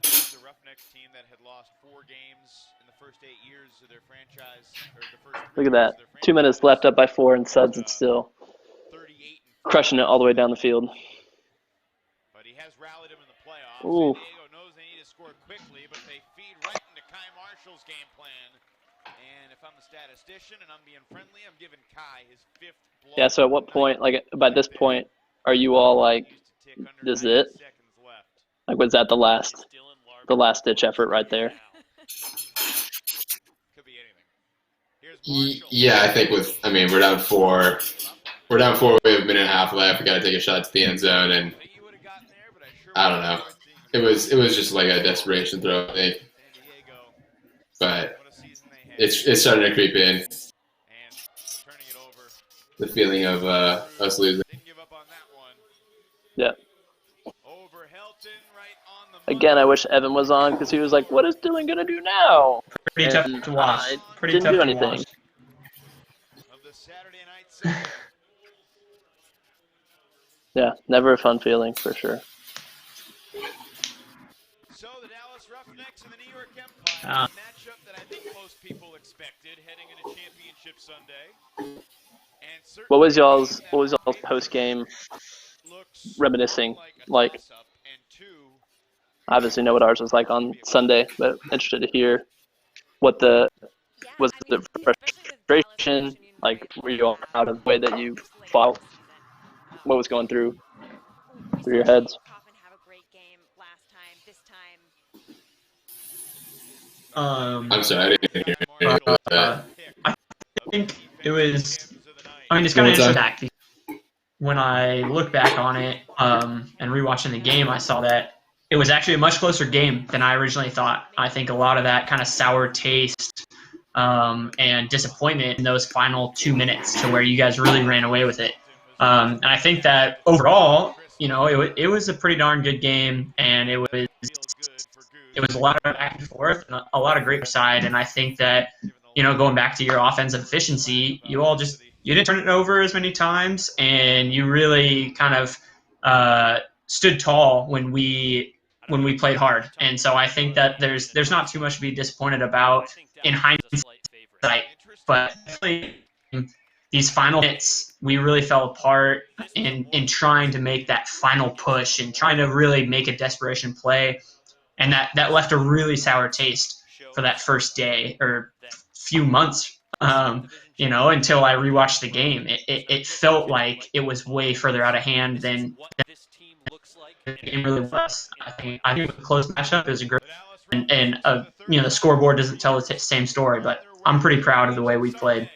Speaker 6: the Roughnecks team that had lost 4 games in the first 8 years of their franchise, or the first 3
Speaker 4: Look at
Speaker 6: years
Speaker 4: that.
Speaker 6: of their
Speaker 4: 2 minutes left, up by 4, and Suds it's still
Speaker 6: 38-4.
Speaker 4: crushing it all the way down the field.
Speaker 6: But he has rallied him in the playoffs.
Speaker 4: Ooh.
Speaker 6: San Diego knows they need to score quickly, but they feed right into Kai Marshall's game plan. And if I'm the statistician and I'm being friendly, I'm giving Kai his 5th blow.
Speaker 4: Yeah. So at what point, like by this point, are you all like, this is it? Like, was that the last ditch effort right there?
Speaker 6: Could be anything.
Speaker 3: Yeah, I think we're down 4. We're down 4. We have a minute and a half left. We got to take a shot to the end zone, and I don't know. It was just like a desperation throw, I think. But it's starting to creep in. The feeling of us losing.
Speaker 4: Yeah. Again, I wish Evan was on because he was like, "What is Dylan gonna do now?"
Speaker 2: Pretty tough to watch.
Speaker 4: Didn't do anything. Yeah, never a fun feeling for sure.
Speaker 6: So the Dallas Roughnecks and the New York Empire, a matchup that I think most people expected heading into Championship Sunday. And
Speaker 4: What was y'all's post game reminiscing like? I obviously know what ours was like on Sunday, but interested to hear what was the frustration, like were you all proud of the way that you fought? What was going through your heads?
Speaker 3: I'm sorry, I didn't hear that.
Speaker 2: I think it was. I mean, it's kind of interesting back. When I look back on it and rewatching the game, I saw that it was actually a much closer game than I originally thought. I think a lot of that kind of sour taste and disappointment in those final 2 minutes to where you guys really ran away with it. And I think that overall, it was a pretty darn good game, and it was a lot of back and forth and a lot of great side. And I think that, going back to your offensive efficiency, you didn't turn it over as many times, and you really kind of stood tall when we played hard. And so I think that there's not too much to be disappointed about in hindsight, but definitely these final hits, we really fell apart in trying to make that final push and trying to really make a desperation play. And that left a really sour taste for that first day or few months, until I rewatched the game. It felt like it was way further out of hand than the game really was. I think a close matchup is a great, and the scoreboard doesn't tell the same story, but I'm pretty proud of the way we played.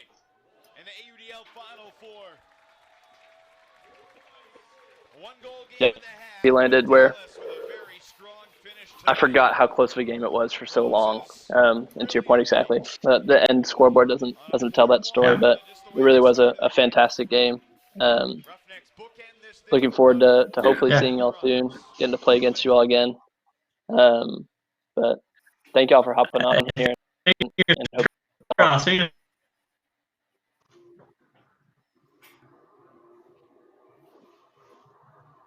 Speaker 4: Yeah, he landed where I forgot how close of a game it was for so long. And to your point exactly, the end scoreboard doesn't tell that story, but it really was a fantastic game. Looking forward to hopefully seeing y'all soon, getting to play against you all again. But thank y'all for hopping on here.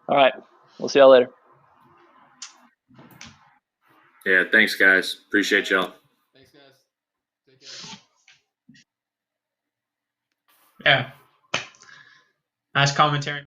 Speaker 4: All right, we'll see y'all later.
Speaker 1: Yeah, thanks, guys. Appreciate y'all.
Speaker 3: Thanks, guys. Take care.
Speaker 2: Yeah. Nice commentary.